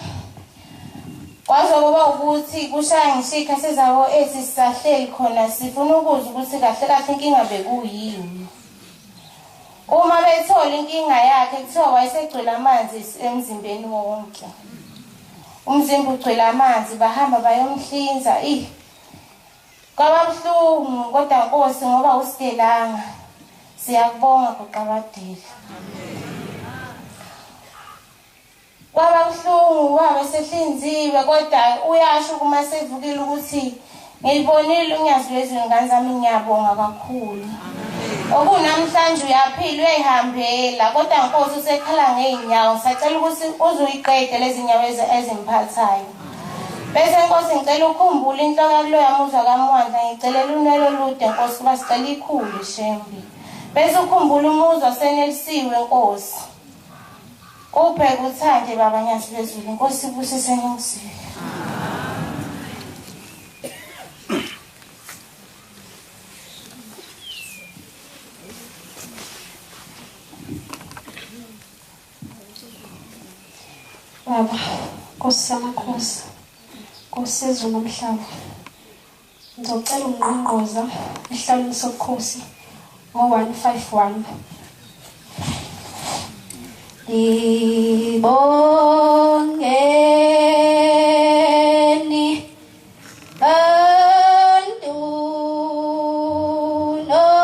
Speaker 4: kwazokuba ukuthi kushaya ngishika sezabo sisahleli khona sifuna ukuzwa ukuthi kahle kahle inkinga bekuyini. Uma bethola inkinga yakhe kuthiwa wayesegcwele amanzi emzimbeni wonke. Umzimba ugcwele amanzi bahamba bayomhlinza. Kwabamhlungu kodwa Nkosi ngoba usidelanga. Siyakubonga kuqabadela. Kwabamhlungu wabe sehlinziwe kodwa uyasho kuma sevukile ukuthi ngilibonile unyazwezwe ngane zami ngiyabonga kakhulu. Okunamhlanje uyaphila uyayihambela kodwa Nkosi usekhala ngeenyawo sacela ukuthi uzoyiqede lezi nyawo ezimphathayo. Bese Nkosi ngicela ukhumbule inhloko kulo yamuzwa kaMwandla ngicelela unelo lude Nkosi basicela ikhulu shembe. Bese ukhumbula umuzwa senelisiwe Nkosi. Ubheka uthande baba nyazwezulu Nkosi ibusise ngisiwe.
Speaker 2: Baba Nkosi amakhosi Nkosi ezulu nomhlaba ngizocela ungqongqoza ihlalweni sobukhosi ngo151 Dibongeni bantu nonke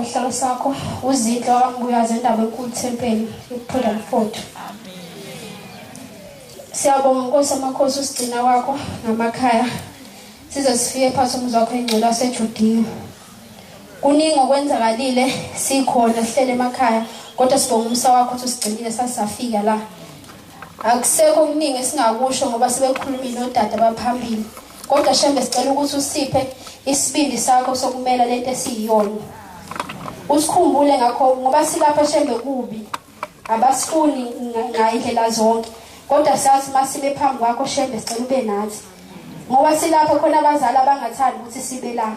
Speaker 2: Isihlalo sakho uzidlo wangibuyaza indaba enkulu tempeli yokuphila mfowethu. Siyabonga Nkosi amakhosi usigcina kwakho ngamakhaya. Size sifike phansi umzwa wakho engcwele waseJudiya. Kuningi okwenzakalile sikhona sihlele emakhaya kodwa sibonga umsa wakho ukuthi usigcinile sasafika la. Akusekho okuningi esingakusho ngoba sibekhulumile nodada baphambili. Kodwa shembe sicela ukuthi usiphe isibindi sakho sokumela lento esiyiyona. Usikhumbule ngakho ngoba silapha shembe kubi. Abasifuni ngayindlela zonke. Kodwa siyazi masibe phambi kwakho shembe sicela ube nathi. Ngoba silapha khona abazali abangathandi ukuthi sibe la.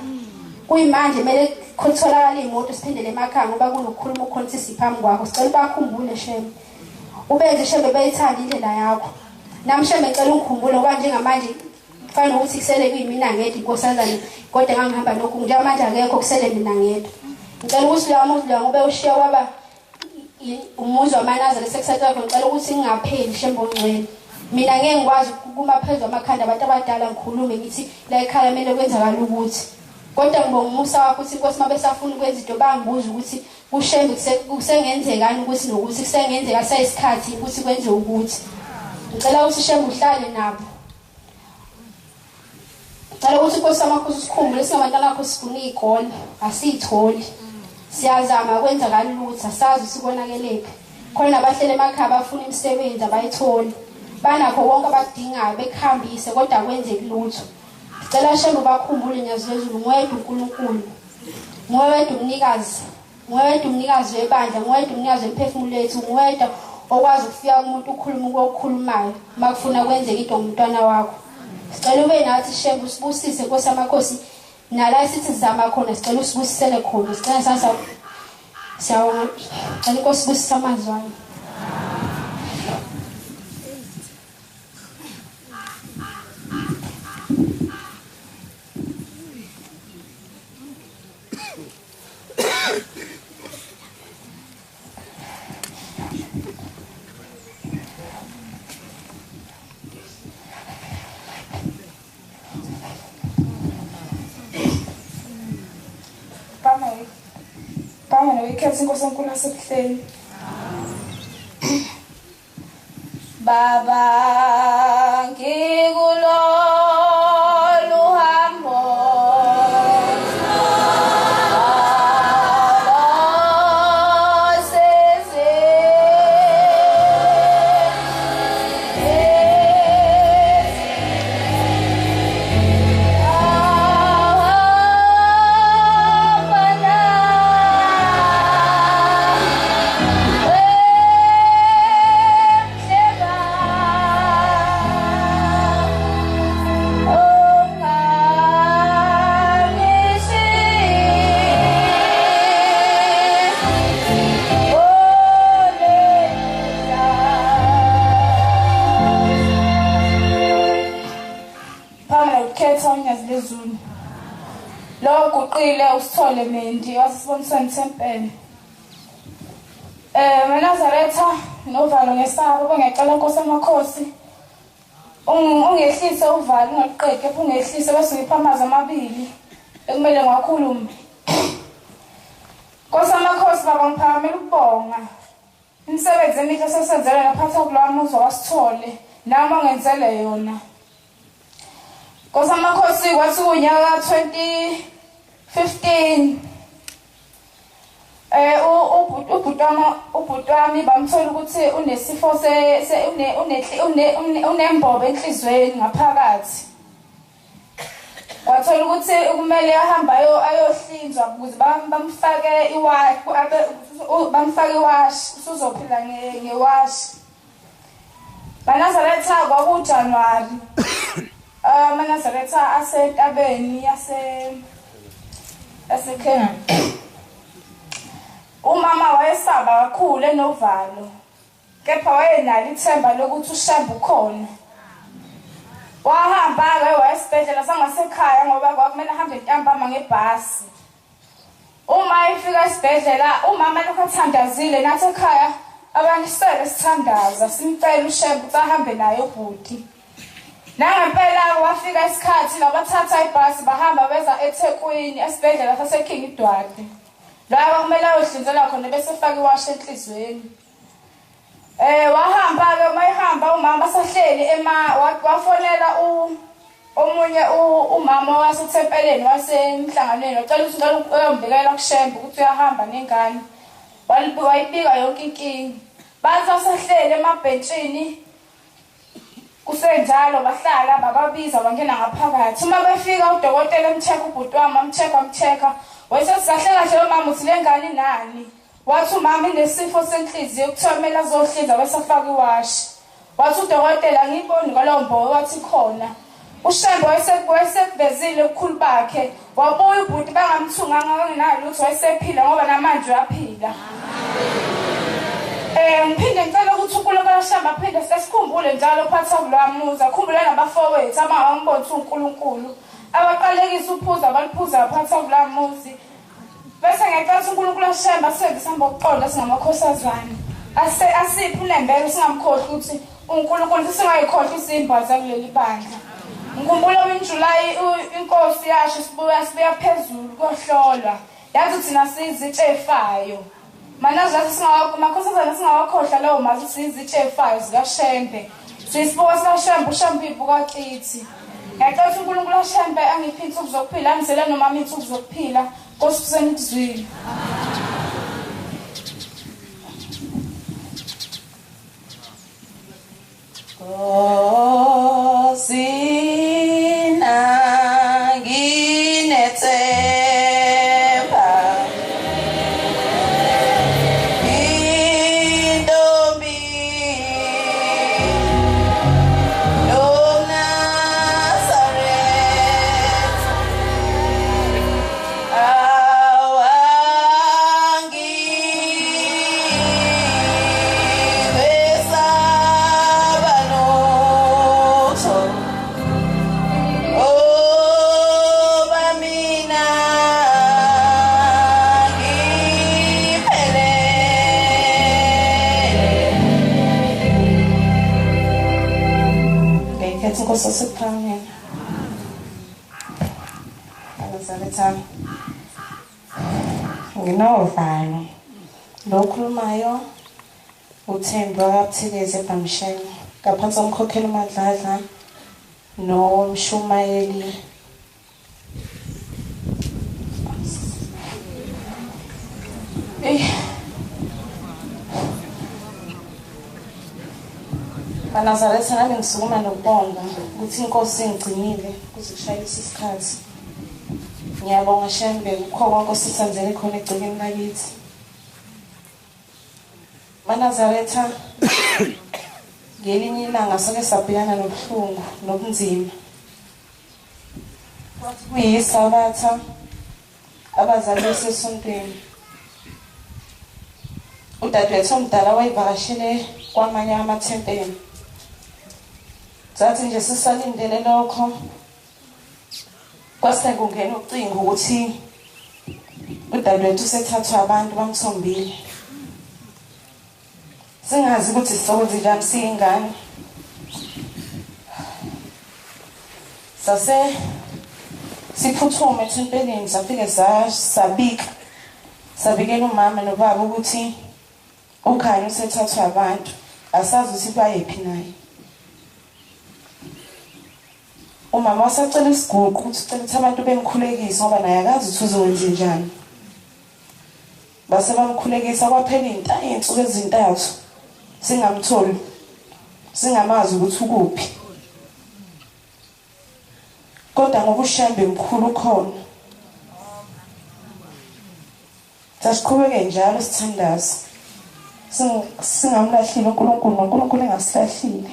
Speaker 2: Kuyimanje kumele kutholakala imoto siphindele emakhaya ngoba kunokukhuluma ukhona siphambi kwakho. Sicela bakhumbule shembe. Ubenze shembe bayithanda indlela yakho.
Speaker 5: namhlanje ngicela ukukhumbula kanje ngamanje kufanele ukuthi kusele kuyimina ngedwa inkosazana kodwa ngangihamba lokhu njengamanje akekho kusele mina ngedwa ngicela ukuthi la muntu la ngobe ushiya kwaba umuzi wamanazare sekusatha khona ngicela ukuthi ngingapheli shembo ngcwele mina ngeke ngikwazi ukuma phezulu amakhanda abantu abadala ngikhulume ngithi la ekhaya kumele kwenzakala ukuthi kodwa ngibonga umusa wakho ukuthi inkosi mabe safuna ukwenza into bangibuza ukuthi kushembe kusengenzekani ukuthi nokuthi kusengenzeka sayisikhathi ukuthi kwenze ukuthi ngicela ukuthi shembe uhlale nabo ngicela ukuthi inkosi amakhosi sikhumbule singabantwana bakho sifuna igoli asiyitholi siyazama kwenzakala ukuthi asazi sikonakelephi khona abahlele emakhaya bafuna imisebenzi abayitholi banakho wonke abadingayo bekhambise kodwa kwenzeki lutho ngicela shembe bakhumbule nyazwezulu ngoyedwa uNkulunkulu ngoyedwa umnikazi webandla ngoyedwa umnikazi wemphefumulo lethu ngoyedwa okwazi ukufika kumuntu ukhuluma ukukhulumayo makufuna kwenzeka into ngomntwana wakho sicela ube nathi shembe usibusise Nkosi amakhosi nala sithi sizama khona sicela usibusisele khona sicela sasa siyawona Nkosi busisa amazwi akho
Speaker 6: Ikhethe inkosi enkulu yasebuhleni. Baba ngikulo luhambo usithole mendi wasisibonisweni sempela Nazaretha novalo ngesabo bengecela Nkosi amakhosi ungehlise uvalo ungaqedi kepha ungehlise bese ngipha amazwi amabili ekumele ngiwakhulume Nkosi amakhosi baba ngiphakamela ukubonga imisebenzi emihle sesenzele lapha kulami uzwa wasithole nami ngenzele yona Nkosi amakhosi kwathi kunyaka 2015 ubhutwami bamthola ukuthi unesifo unembobo enhlizweni ngaphakathi wathola ukuthi kumele ahambe ayohlinzwa ukuze bamfake iwashi uzophila ngewashi Nazaretha kwakuJanuary Nazaretha asentabeni yaseKenya umama wayesaba kakhulu enovalo kepha wayenalo ithemba lokuthi ushembe ukhona wahamba ke wayesibhedlela sangasekhaya ngoba kwakumele ahambe ntambama ngebhasi uma efika esibhedlela umama lokho athandazile nathi ekhaya abanisele sithandaza simcela ushembe ukuthi ahambe naye ubhuti nangempela wafika isikhathi labathatha ibhasi bahamba beza eThekwini esibhedlela saseKing Idwade la kumele ayohlinzela khona bese efaka iwashi enhlizweni wahamba ke mayihamba umama basahleli wafonela omunye umama wasethempeleni wasemhlanganweni wacela ukuthi uyombikela kushembe ukuthi uyahamba nengane wayibika yonke inkingi basahleli emabhentshini kusenjalo bahlala bababiza bangena ngaphakathi uma befika udokotela emcheck ubhutwami amcheck wayesesizahle kahle umama uthi lengane nani wathi umama inesifo senhliziyo kuthomela azohlinza wesafaka iwashi wathi udokotela ngiboni kwalombo wathi khona ushembe wayesevezile ukukhulu bakhe wabuya ubhuti bangamthunganga ngenalo ukuthi wayesephila ngoba namanje uyaphila Ngiphinde ngicela ukuthi uNkulunkulu kaShamba aphinde sikhumbule njalo phatha kulwamuza akhumbule nabafowethu abangamboni uNkulunkulu abaqalekisa uphuza abaliphuza phatha kulwamuzi bese ngicela uNkulunkulu kaShamba senzisa ngokuqonda singamakhosazana asiphi ulembele singamkhohlwa ukuthi uNkulunkulu singayikhohlwa isimbaza kuleli bandla ngikhumbula uJulayi inkosi yasho sibuya phezulu kohlolwa yathi thina sizitshefayo mana zathi singawakhosazana singawakhohlwa lawo mazi sizitshefayo zikaShembe sisibuka sikaShembe uShembe ibuka kithi ngicela uNkulunkulu kaShembe angiphi insuku zokuphila angisela noma insuku zokuphila Nkosi kuzwile
Speaker 3: Sosiphamela Anazalethana nginovalo lokhulumayo uThemba kaButhikeze eBhamsheni ngaphansi komkhokheli uMadladla noMshumayeli Anazalethana nami ngisukuma nokubonga ukuthi inkosi ingigcinile kuze kushayise isikhathi. Ngiyabonga Shembe ukho konke osithanzele khona egcikeni lakithi. Manazaretha ngelinye ilanga soke sabhekana nobuhlungu nobunzima. Kwathi kuyisabatha abazali besesontweni. Udadewethu omdala wayivakashile kwamanye amathempeli. Zathi nje sisalindele lokho kwase kungena ucingo ukuthi udadewethu usethathwa abantu bamthombile. Singazi ukuthi sokwenza njani singane. Sase siphuthume ethempelini safike sabikela umama nobaba ukuthi ukhanya usethathwa abantu asazi ukuthi bayephi naye. Umama wasacela isiguqu ukuthi ucela ukuthi abantu bemkhulekise ngoba naye akazi ukuthi uzokwenza njani. Base bamkhulekisa kwaphela izinsuku ezintathu singamtholi singamazi ukuthi ukuphi. Kodwa ngoba uShembe mkhulu khona sasiqhubeke njalo sithandaza singamlahlile uNkulunkulu engasilahlile.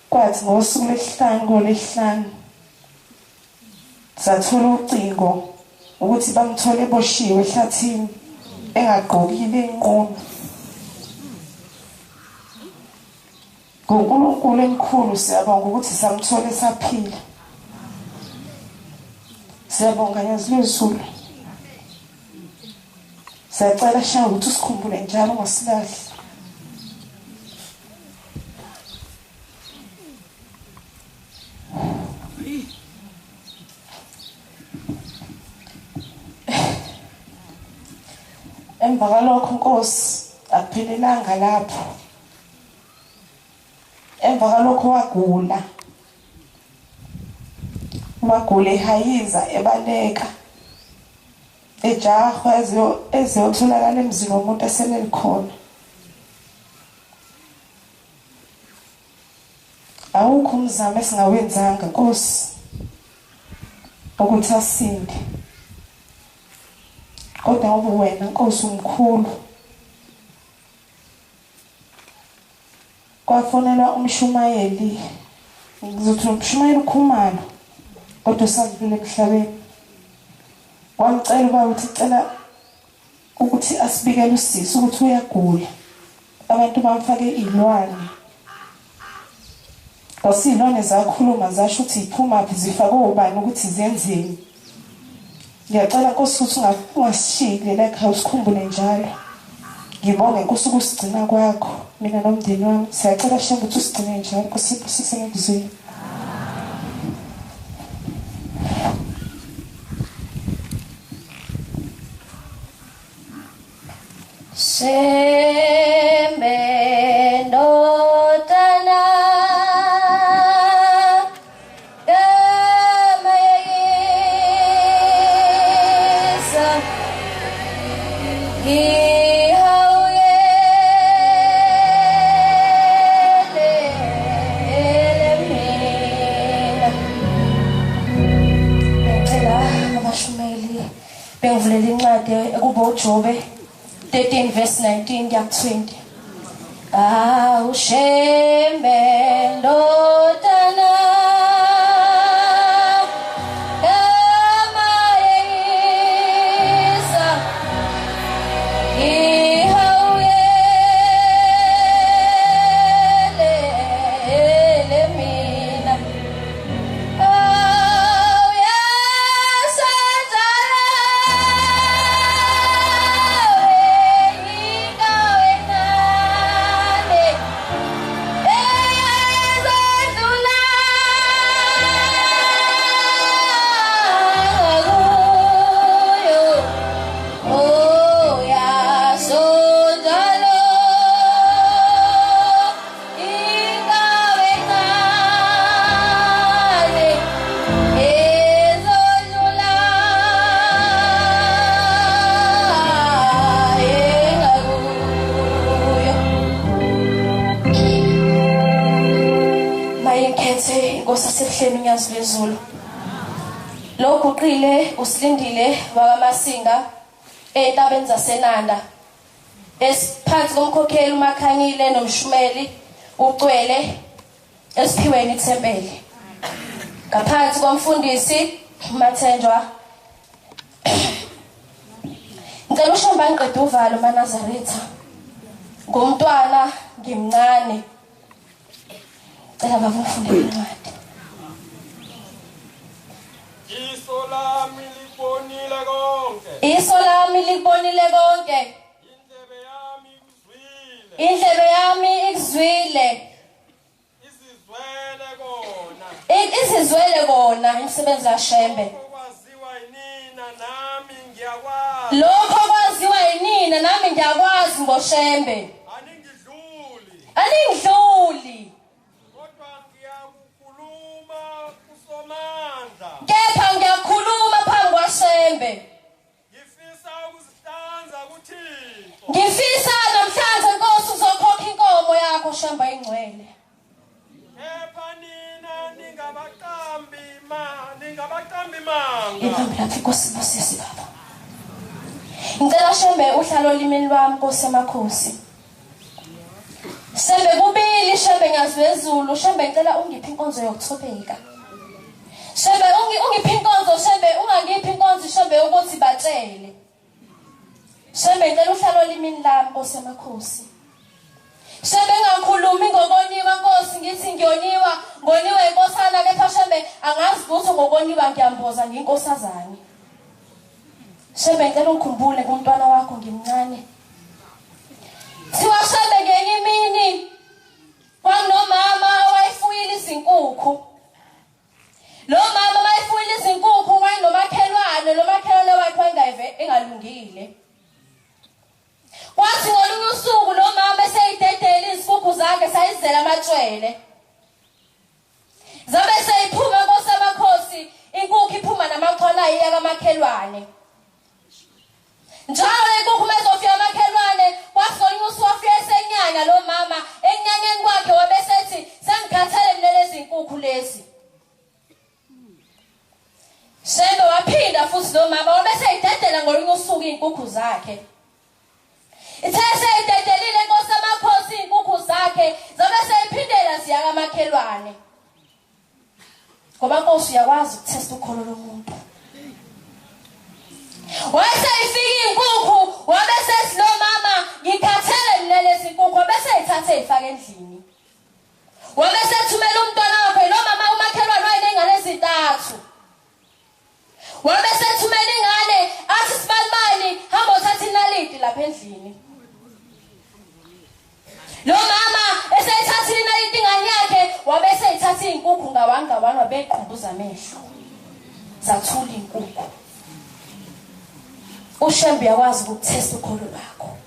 Speaker 3: Kwathi ngosuku lwesihlanu sathola ucingo ukuthi bamthole eboshiwe ehlathini engagqokile inqono. ngoNkulunkulu emkhulu siyabonga ukuthi samthola esaphila. Siyabonga ngezizulu. Siyacela Shaka ukuthi usikhumbule njalo ngosilahli. Emva kwalokho Nkosi akuphelelanga lapho. Emva kwalokho wagula ehayiza ebaleka ejaha eziyotholakala emzini womuntu eseleli khona. Awukho umzamo esingawenzanga Nkosi ukuthi asinde. Kodwa ngoba wena Nkosi umkhulu kwafonela uMshumayeli ngizothi uMshumayeli ukhumalo kodwa sadlule emhlabeni. Wamcela ukuthi cela ukuthi asibikele usisi ukuthi uyagula. Abantu bamfake ilwane. Kwasilwane zakhuluma zasho ukuthi iphuma phi zifake ubani ukuthi zenzeni. Ngiyacela Nkosi ukuthi ungasishiyile la ekhaya usikhumbule njalo. Ngibonge Nkosi ukusigcina kwakho. Mina nomndeni wami siyacela Shembe ukuthi usigcine njalo Nkosi sisengizweni.
Speaker 2: Shembe ndodana kamayisa ihawuyele ngicela abashumeli bengivulela incwadi kuboJobe 13 verse 19 kuya 20. Shembe ndodana kamayisa ihawuyele mina. Sasekuhleni uNyazi lwezulu lo guqile usilindile wakamasinga ezintabeni zaseNanda esiphansi komkhokheli uMakhanyile nomshumeli uCwele esiphiweni ithempeli ngaphansi komfundisi uMathenjwa. Ngicela uShembe angiqede uvalo maNazaretha ngumntwana ngimncane. Cela bavufundele incwadi. Iso lami libonile konke. Indlebe yami ikuzwile. Isizwele kona imisebenzi kaShembe. Lokho kwaziwa yinina nami ngiyakwazi ngoShembe. Aningidluli. Kepha ngiyakhuluma phambi kwaShembe. Ngifisa namhlanje Nkosi uzokhokha inkomo yakho Shembe ingcwele.
Speaker 7: Kepha nina ningabaqambi manga.
Speaker 2: Ihambe lapha Nkosi Moses baba. Ngicela Shembe uhlalo olimini lwami Nkosi emakhosi. Shembe kubili Shembe Nyazi lwezulu Shembe ngicela ungiphe inkonzo yokuthobeka. Shembe ungiphe inkonzo Shembe ungangiphi inkonzo Shembe ukuthi batshele. Shembe ngicela uhlalo olimini lami Nkosi emakhosi. Shembe ngakhulumi ngokoniwa Nkosi ngithi ngiyoniwa ngoniwe inkosana kepha Shembe angazi ukuthi ngokoniwa ngiyamboza nginkosazane. Shembe ngicela ungikhumbule kumntwana wakho ngimncane. Thiwa Shembe ngenye imini kwakunomama owayefuyile izinkukhu. Lo mama mayefuyile izinkukhu wayenomakhelwane lo makhelwane wakhe engalungile. Kwathi ngolunye usuku lo mama eseyidedela izinkukhu zakhe sayizela amatshwele. Zabe seyiphuma Nkosi amakhosi inkukhu iphuma namaqhwana yakamakhelwane. Njalo inkukhu mezofika amakhelwane kwasonye usuku wafika esenyanya lo mama enyanyeni kwakhe wabesethi sengikhathele mina lezi inkukhu lezi. Shembe waphinda futhi lo mama wabeseyidedela ngolunye usuku inkukhu zakhe. Ithese idedelile Nkosi amakhosi inkukhu zakhe zabe seyiphindela ziyaka amakhelwane. Ngoba Nkosi uyakwazi ukuthesta ukholo lomuntu. Wayeseyifika inkukhu wabe Wabese thumela umntwana wakhe lo mama umakhelwane wayinengane ezintathu. Wabese thumela ingane athi sibalibani hamba uthatha inaliti lapha endlini. Lo mama eseyithathile inaliti ingane yakhe wabese ethatha inkukhu ngawangawani wabeqhubuza amehlo. Zathula inkukhu. Ushembe yakwazi ukuthesta ukholo lwakho.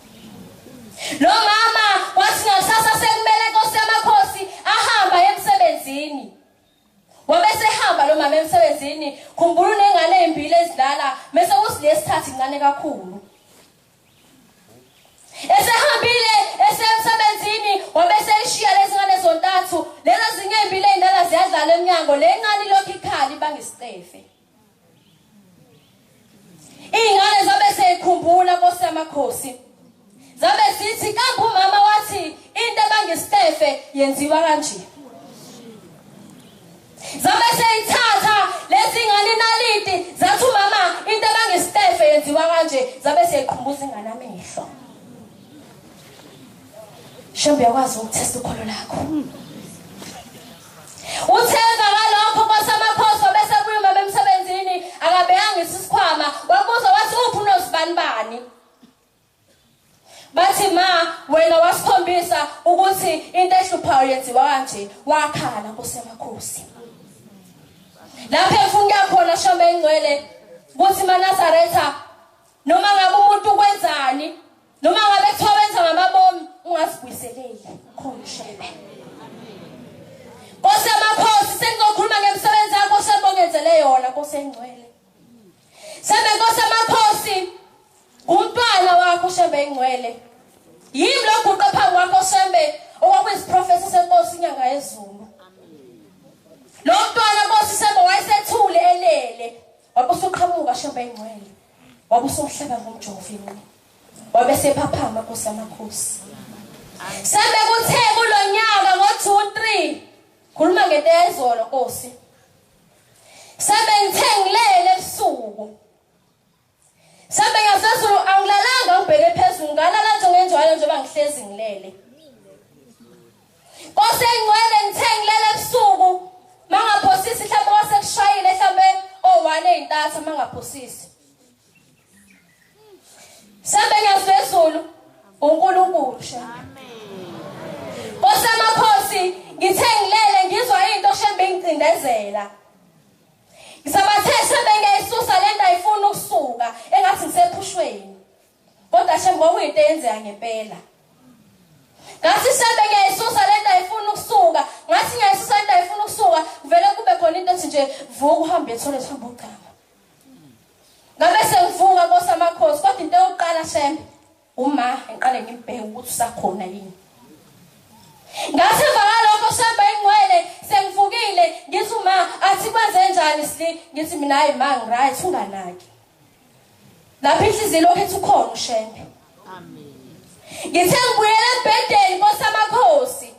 Speaker 2: Lo mama wathi ngasasa sekumele Nkosi yamakhosi ahamba emsebenzini. Wabese hamba lo mama emsebenzini khumbula unengane ezimbili ezidala bese usilesithathu incane kakhulu. Esehambile esemsebenzini wabese eshiya lezi ngane zontathu lezo zinye ezimbili ezindala ziyadlala eminyango lencane lokhu ikhala ibangisitefe. Ingane zabe seyikhumbula Nkosi yamakhosi. Zabe sithi kambe umama wathi into ebangisitefe yenziwa kanje. Zabe seyithatha lezi ngane inaliti zathi umama into ebangisitefe yenziwa kanje zabe seyiqhumbuza ingane amehlo. Shembe yakwazi ukuthesta ukholo lakho. Uthemba ngalokho Nkosi yamakhosi wabese kuyo umama emsebenzini akabeyanga isikhwama wabuza wathi uphi unosibani. Bathi ma wena wasikhombisa ukuthi into ehluphayo yenziwa kanje wakhala Nkosi yamakhosi. Lapho efunda khona Shembe engcwele ukuthi maNazaretha noma ngabe umuntu ukwenzani noma ngabe kuthiwa wenza ngamabomu ungasibuyiseleli khona Shembe. Nkosi yamakhosi sengizokhuluma ngemsebenzi yakho Shembe ongenzele yona Nkosi engcwele. Shembe Nkosi yamakhosi umntwana wakho Shembe engcwele. Yimi lo guqa phambi kwakho Shembe okwakuyisiprofesa senkosi inyanga yezulu. Lo mntwana Nkosi Shembe wayesethule elele wabusuqhamuka Shembe engcwele. Wabusumhlaba ngomjovini. Wabese phaphama Nkosi yamakhosi. Shembe kuthe kulonyaka ngo 2-3 khuluma ngento yezolo Nkosi. Shembe ngithe ngilele ebusuku. Shembe ngasezulu angilalanga ngibheke phezulu ngalala nje ngenjalo njengoba ngihlezi ngilele. Nkosi engcwele ngithe ngilele ebusuku mangaphosisi mhlawumbe wasekushayile mhlawumbe o1 ey'ntathu mangaphosisi. Shembe ngasezulu uNkulunkulu Shembe. Nkosi yamakhosi ngithe ngilele ngizwa into Shembe ingicindezela. Ngisabathe Shembe ngiyisusa lento ayifuna ukusuka engathi ngisephushweni. Kodwa Shembe kwakuyinto eyenzeka ngempela. Ngathi Shembe ngiyisusa lento ayifuna ukusuka, ngathi ngiyisusa lento ayifuna ukusuka, vele kube khona into ethi nje vuka uhambe ethole thamba uqama. Ngabe sengivuka Nkosi yamakhosi kodwa into yokuqala Shembe uma ngiqale ngimbheke ukuthi usakhona yini. Ngathi ngalokho Shembe engcwele sengivukile ngithi uma athi kwenze njani sli ngithi mina hayi ma ngiright unganaki. Lapho inhliziyo lokho ethi ukhona uShembe. Amen. Ngithe ngibuyela ebhedeni Nkosi yamakhosi.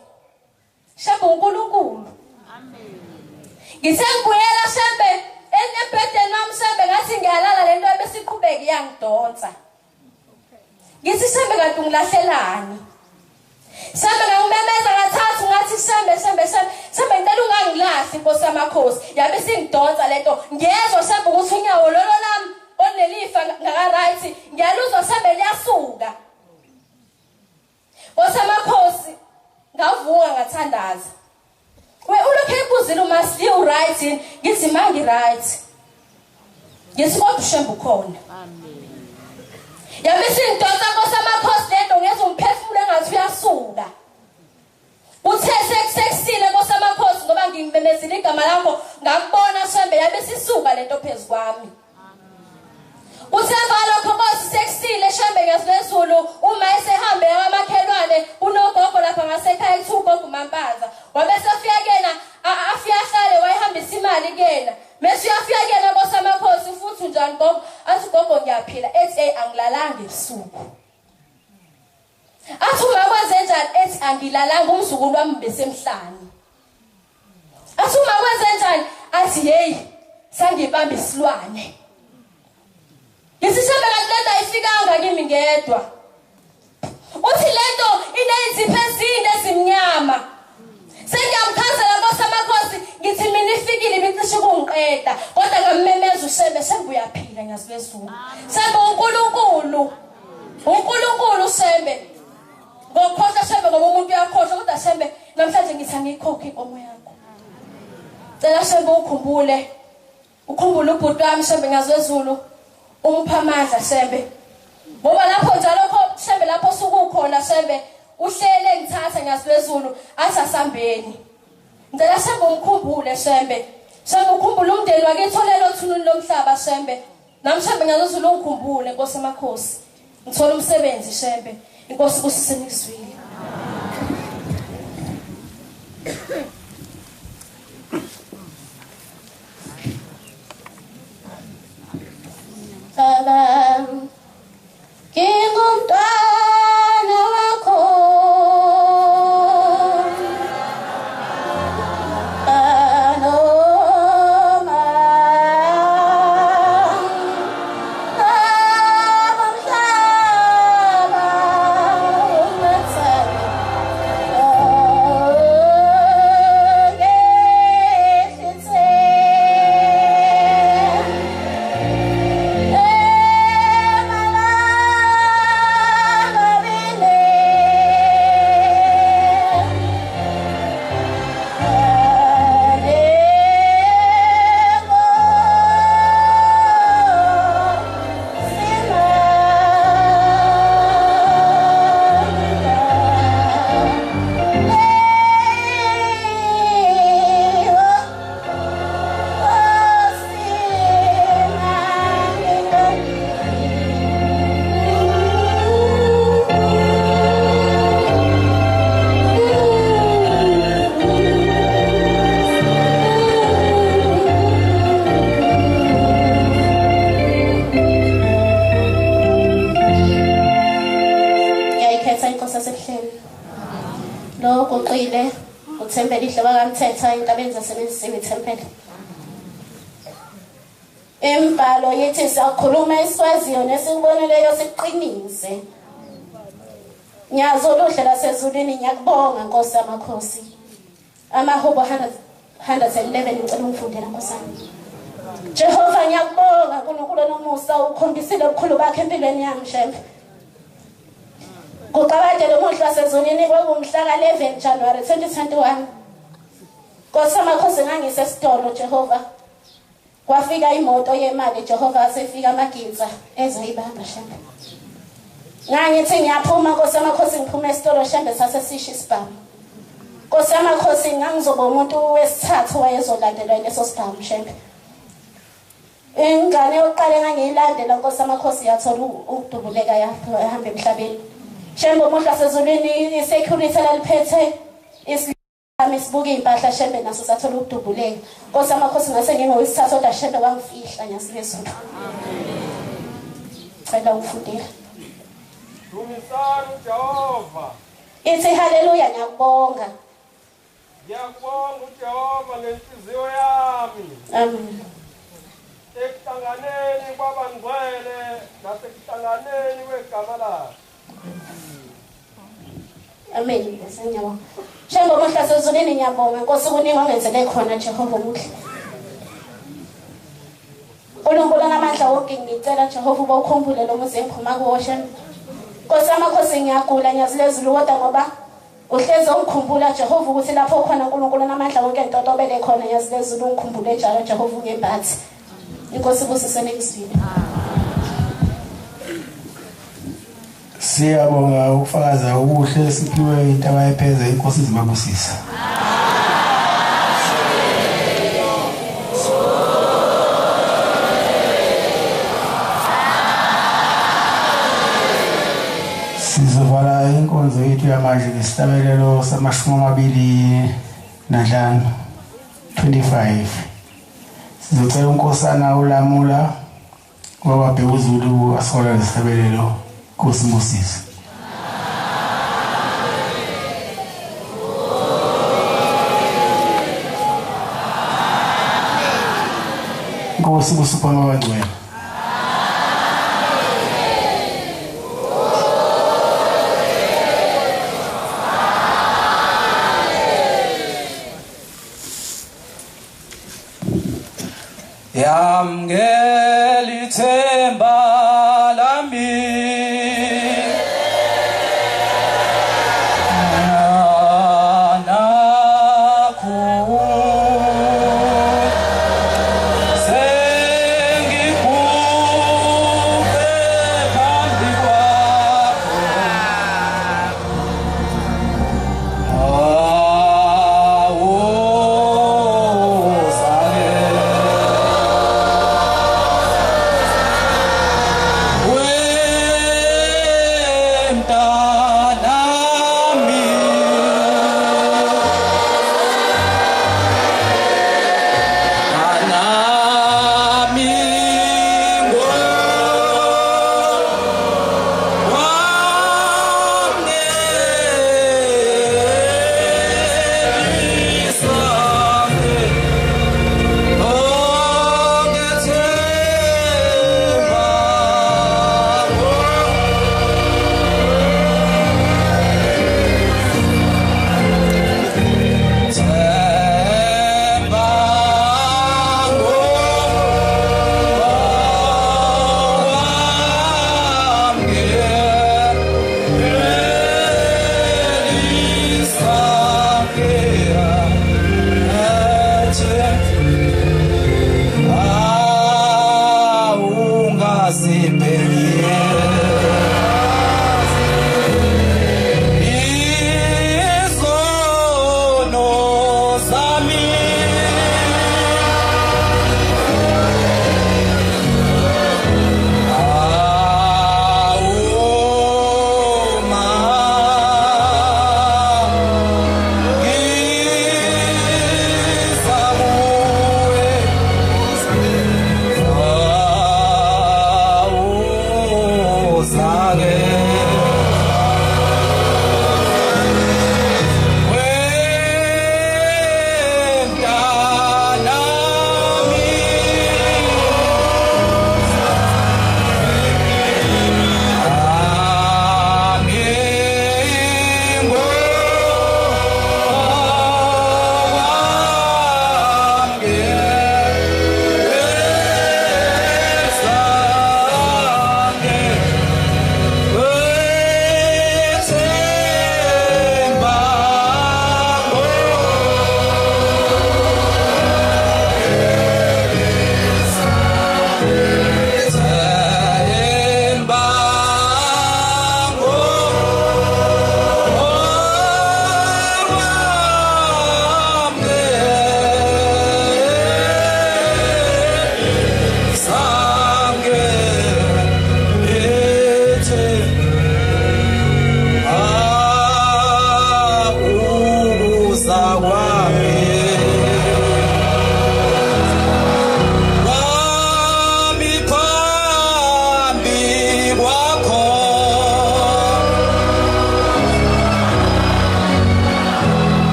Speaker 2: Shembe uNkulunkulu. Amen. Ngithe ngibuyela Shembe ebhedeni wami Shembe ngathi ngiyalala lento ebesiqhubeka iyangidonsa. Ngithi Shembe kanti ungilahlelani? Shembe ngangimemeza kathathu ngathi Shembe ngicela ungangilahli Nkosi yamakhosi. Yabe singidonsa lento ngiyezwa Shembe ukuthi unyawo lolo lami onelifa ngaka right ngiyaluzwa Shembe liyasuka. Nkosi yamakhosi ngavuka ngathandaza. Ulokhu ebuzile uma si right ngithi mangi right. Ngithi kodwa Shembe ukhona. Amen. Yabe singidonsa Nkosi yamakhosi lento ngezwe umphefumulo engathi uyasuka. Uthe sekusile Nkosi yamakhosi ngoba ngimemezile igama lakho ngakubona Shembe yabe sisuka lento phezulu kwami. Uthemba lokho Nkosi sekusile Shembe ngesizulu uma esehamba yamakhelwane unogogo lapha ngasekhaya ithugogo Mampaza wabese afika kena afika hlale wayihambisa imali kena mase uyafika kena Nkosi yamakhosi futhi njani gogo athi gogo ngiyaphila ethi angilalanga ebusuku. Athi uma kwenze njani ethi angilalanga umzukulu wami besemhlanje. Athi uma kwenze njani athi hey sangibamba isilwane. Ngithi Shembe kanti lento ayifikanga kimi ngedwa. Uthi lento inezipho ezinde ezimnyama. Sengiyabona ifikile ibicishe kungiqeda kodwa ngamemeza uSembe Sembe uyaphila ngiyazibezulu Sembe uNkulunkulu Sembe ngokhohlwa Sembe ngoba umuntu uyakhohlwa kodwa Sembe namhlanje ngithi angikhokhi inkomo yakho cela Sembe ukhumbule ubhuti wami Sembe ngiyazibezulu umupha amandla Sembe ngoba lapho njalo Sembe lapho sukukhona Sembe uhlele ngithatha ngiyazibezulu asasambeni ngicela Sembe umkhumbule Sembe ukhumbule umndeni waketholelo thununi lomhlaba Sembe nami Sembe ngiyazizulu ungikhumbule Nkosi emakhosi ngithola umsebenzi Sembe inkosi kusisenikizwile Baba ngingumntwana wakho uthembele ihlaba kaMthetha entabeni zasebenzisile ithempeli Embalo yethi siyakhuluma isiwaziyo nesiboneleyo siqinise Nyazo oluhle lasezulwini ngiyakubonga Nkosi amakhosi Amahubo 111 ngicela ungifundela Nkosana Jehova ngiyakubonga kuNkulunkulu nomusa ukhombisile ubukhulu bakhe empilweni yami Shembe Kuqabade lo muhla sezonini kwakungumhla ka11 January 2021 Nkosi amakhosi ngangisesitolo Jehova kwafika imoto yemali Jehova asefika amagitsa ezoyibamba Shembe Ngangithi ngiyaphuma Nkosi amakhosi ngiphuma esitolo Shembe sasesisho isibhamu Nkosi amakhosi ngangizoba umuntu wesithathu wayezolandelwa leso sibhamu Shembe Ingane yokuqala ngangiyilandela Nkosi amakhosi yathola ukudubuleka yahamba emhlabeni Shembe umuhla sezulwini isecurity laliphethe isilami sibuka impahla Shembe naso sathola ukudubuleka Nkosi amakhosi ngase ngingowesithathu kodwa Shembe wangifihla ngiyasibezulu cela ufundile
Speaker 7: Dumisani Jehova
Speaker 2: Ithi haleluya ngiyakubonga
Speaker 7: Ngiyakubonga uJehova ngenhliziyo yami
Speaker 2: Amen
Speaker 7: Ekuhlanganeni kwabangcwele nasekuhlanganeni kwegama lakhe
Speaker 2: Amen ngiyabonga Shembe umuhla sezulwini ngiyabonga Nkosi kuningi ongenzele khona Jehova umuhle uNkulunkulu ngamandla wonke ngicela Jehova uba ukhumbule lo muzi engiphuma kuwo Shembe Nkosi amakhosi ngiyagula ngiyazilezulu kodwa ngoba uhleze ungikhumbula Jehova ukuthi lapho khona uNkulunkulu namandla wonke entotobele khona ngiyazilezulu ungikhumbule njalo Jehova ungembathi Inkosi kusisenikizwile
Speaker 8: Siyabonga ukufakaza ubuhle siphiwe into abayipheza inkosi izibabusisa Sizovala inkonzo yethu yamanje ngesihlabelelo sama-25 25 Sizocela unkosana ulamula wababheka uZulu asola lesihlabelelo Nkosi Moses Nkosi kusupha abangcwele
Speaker 9: Samge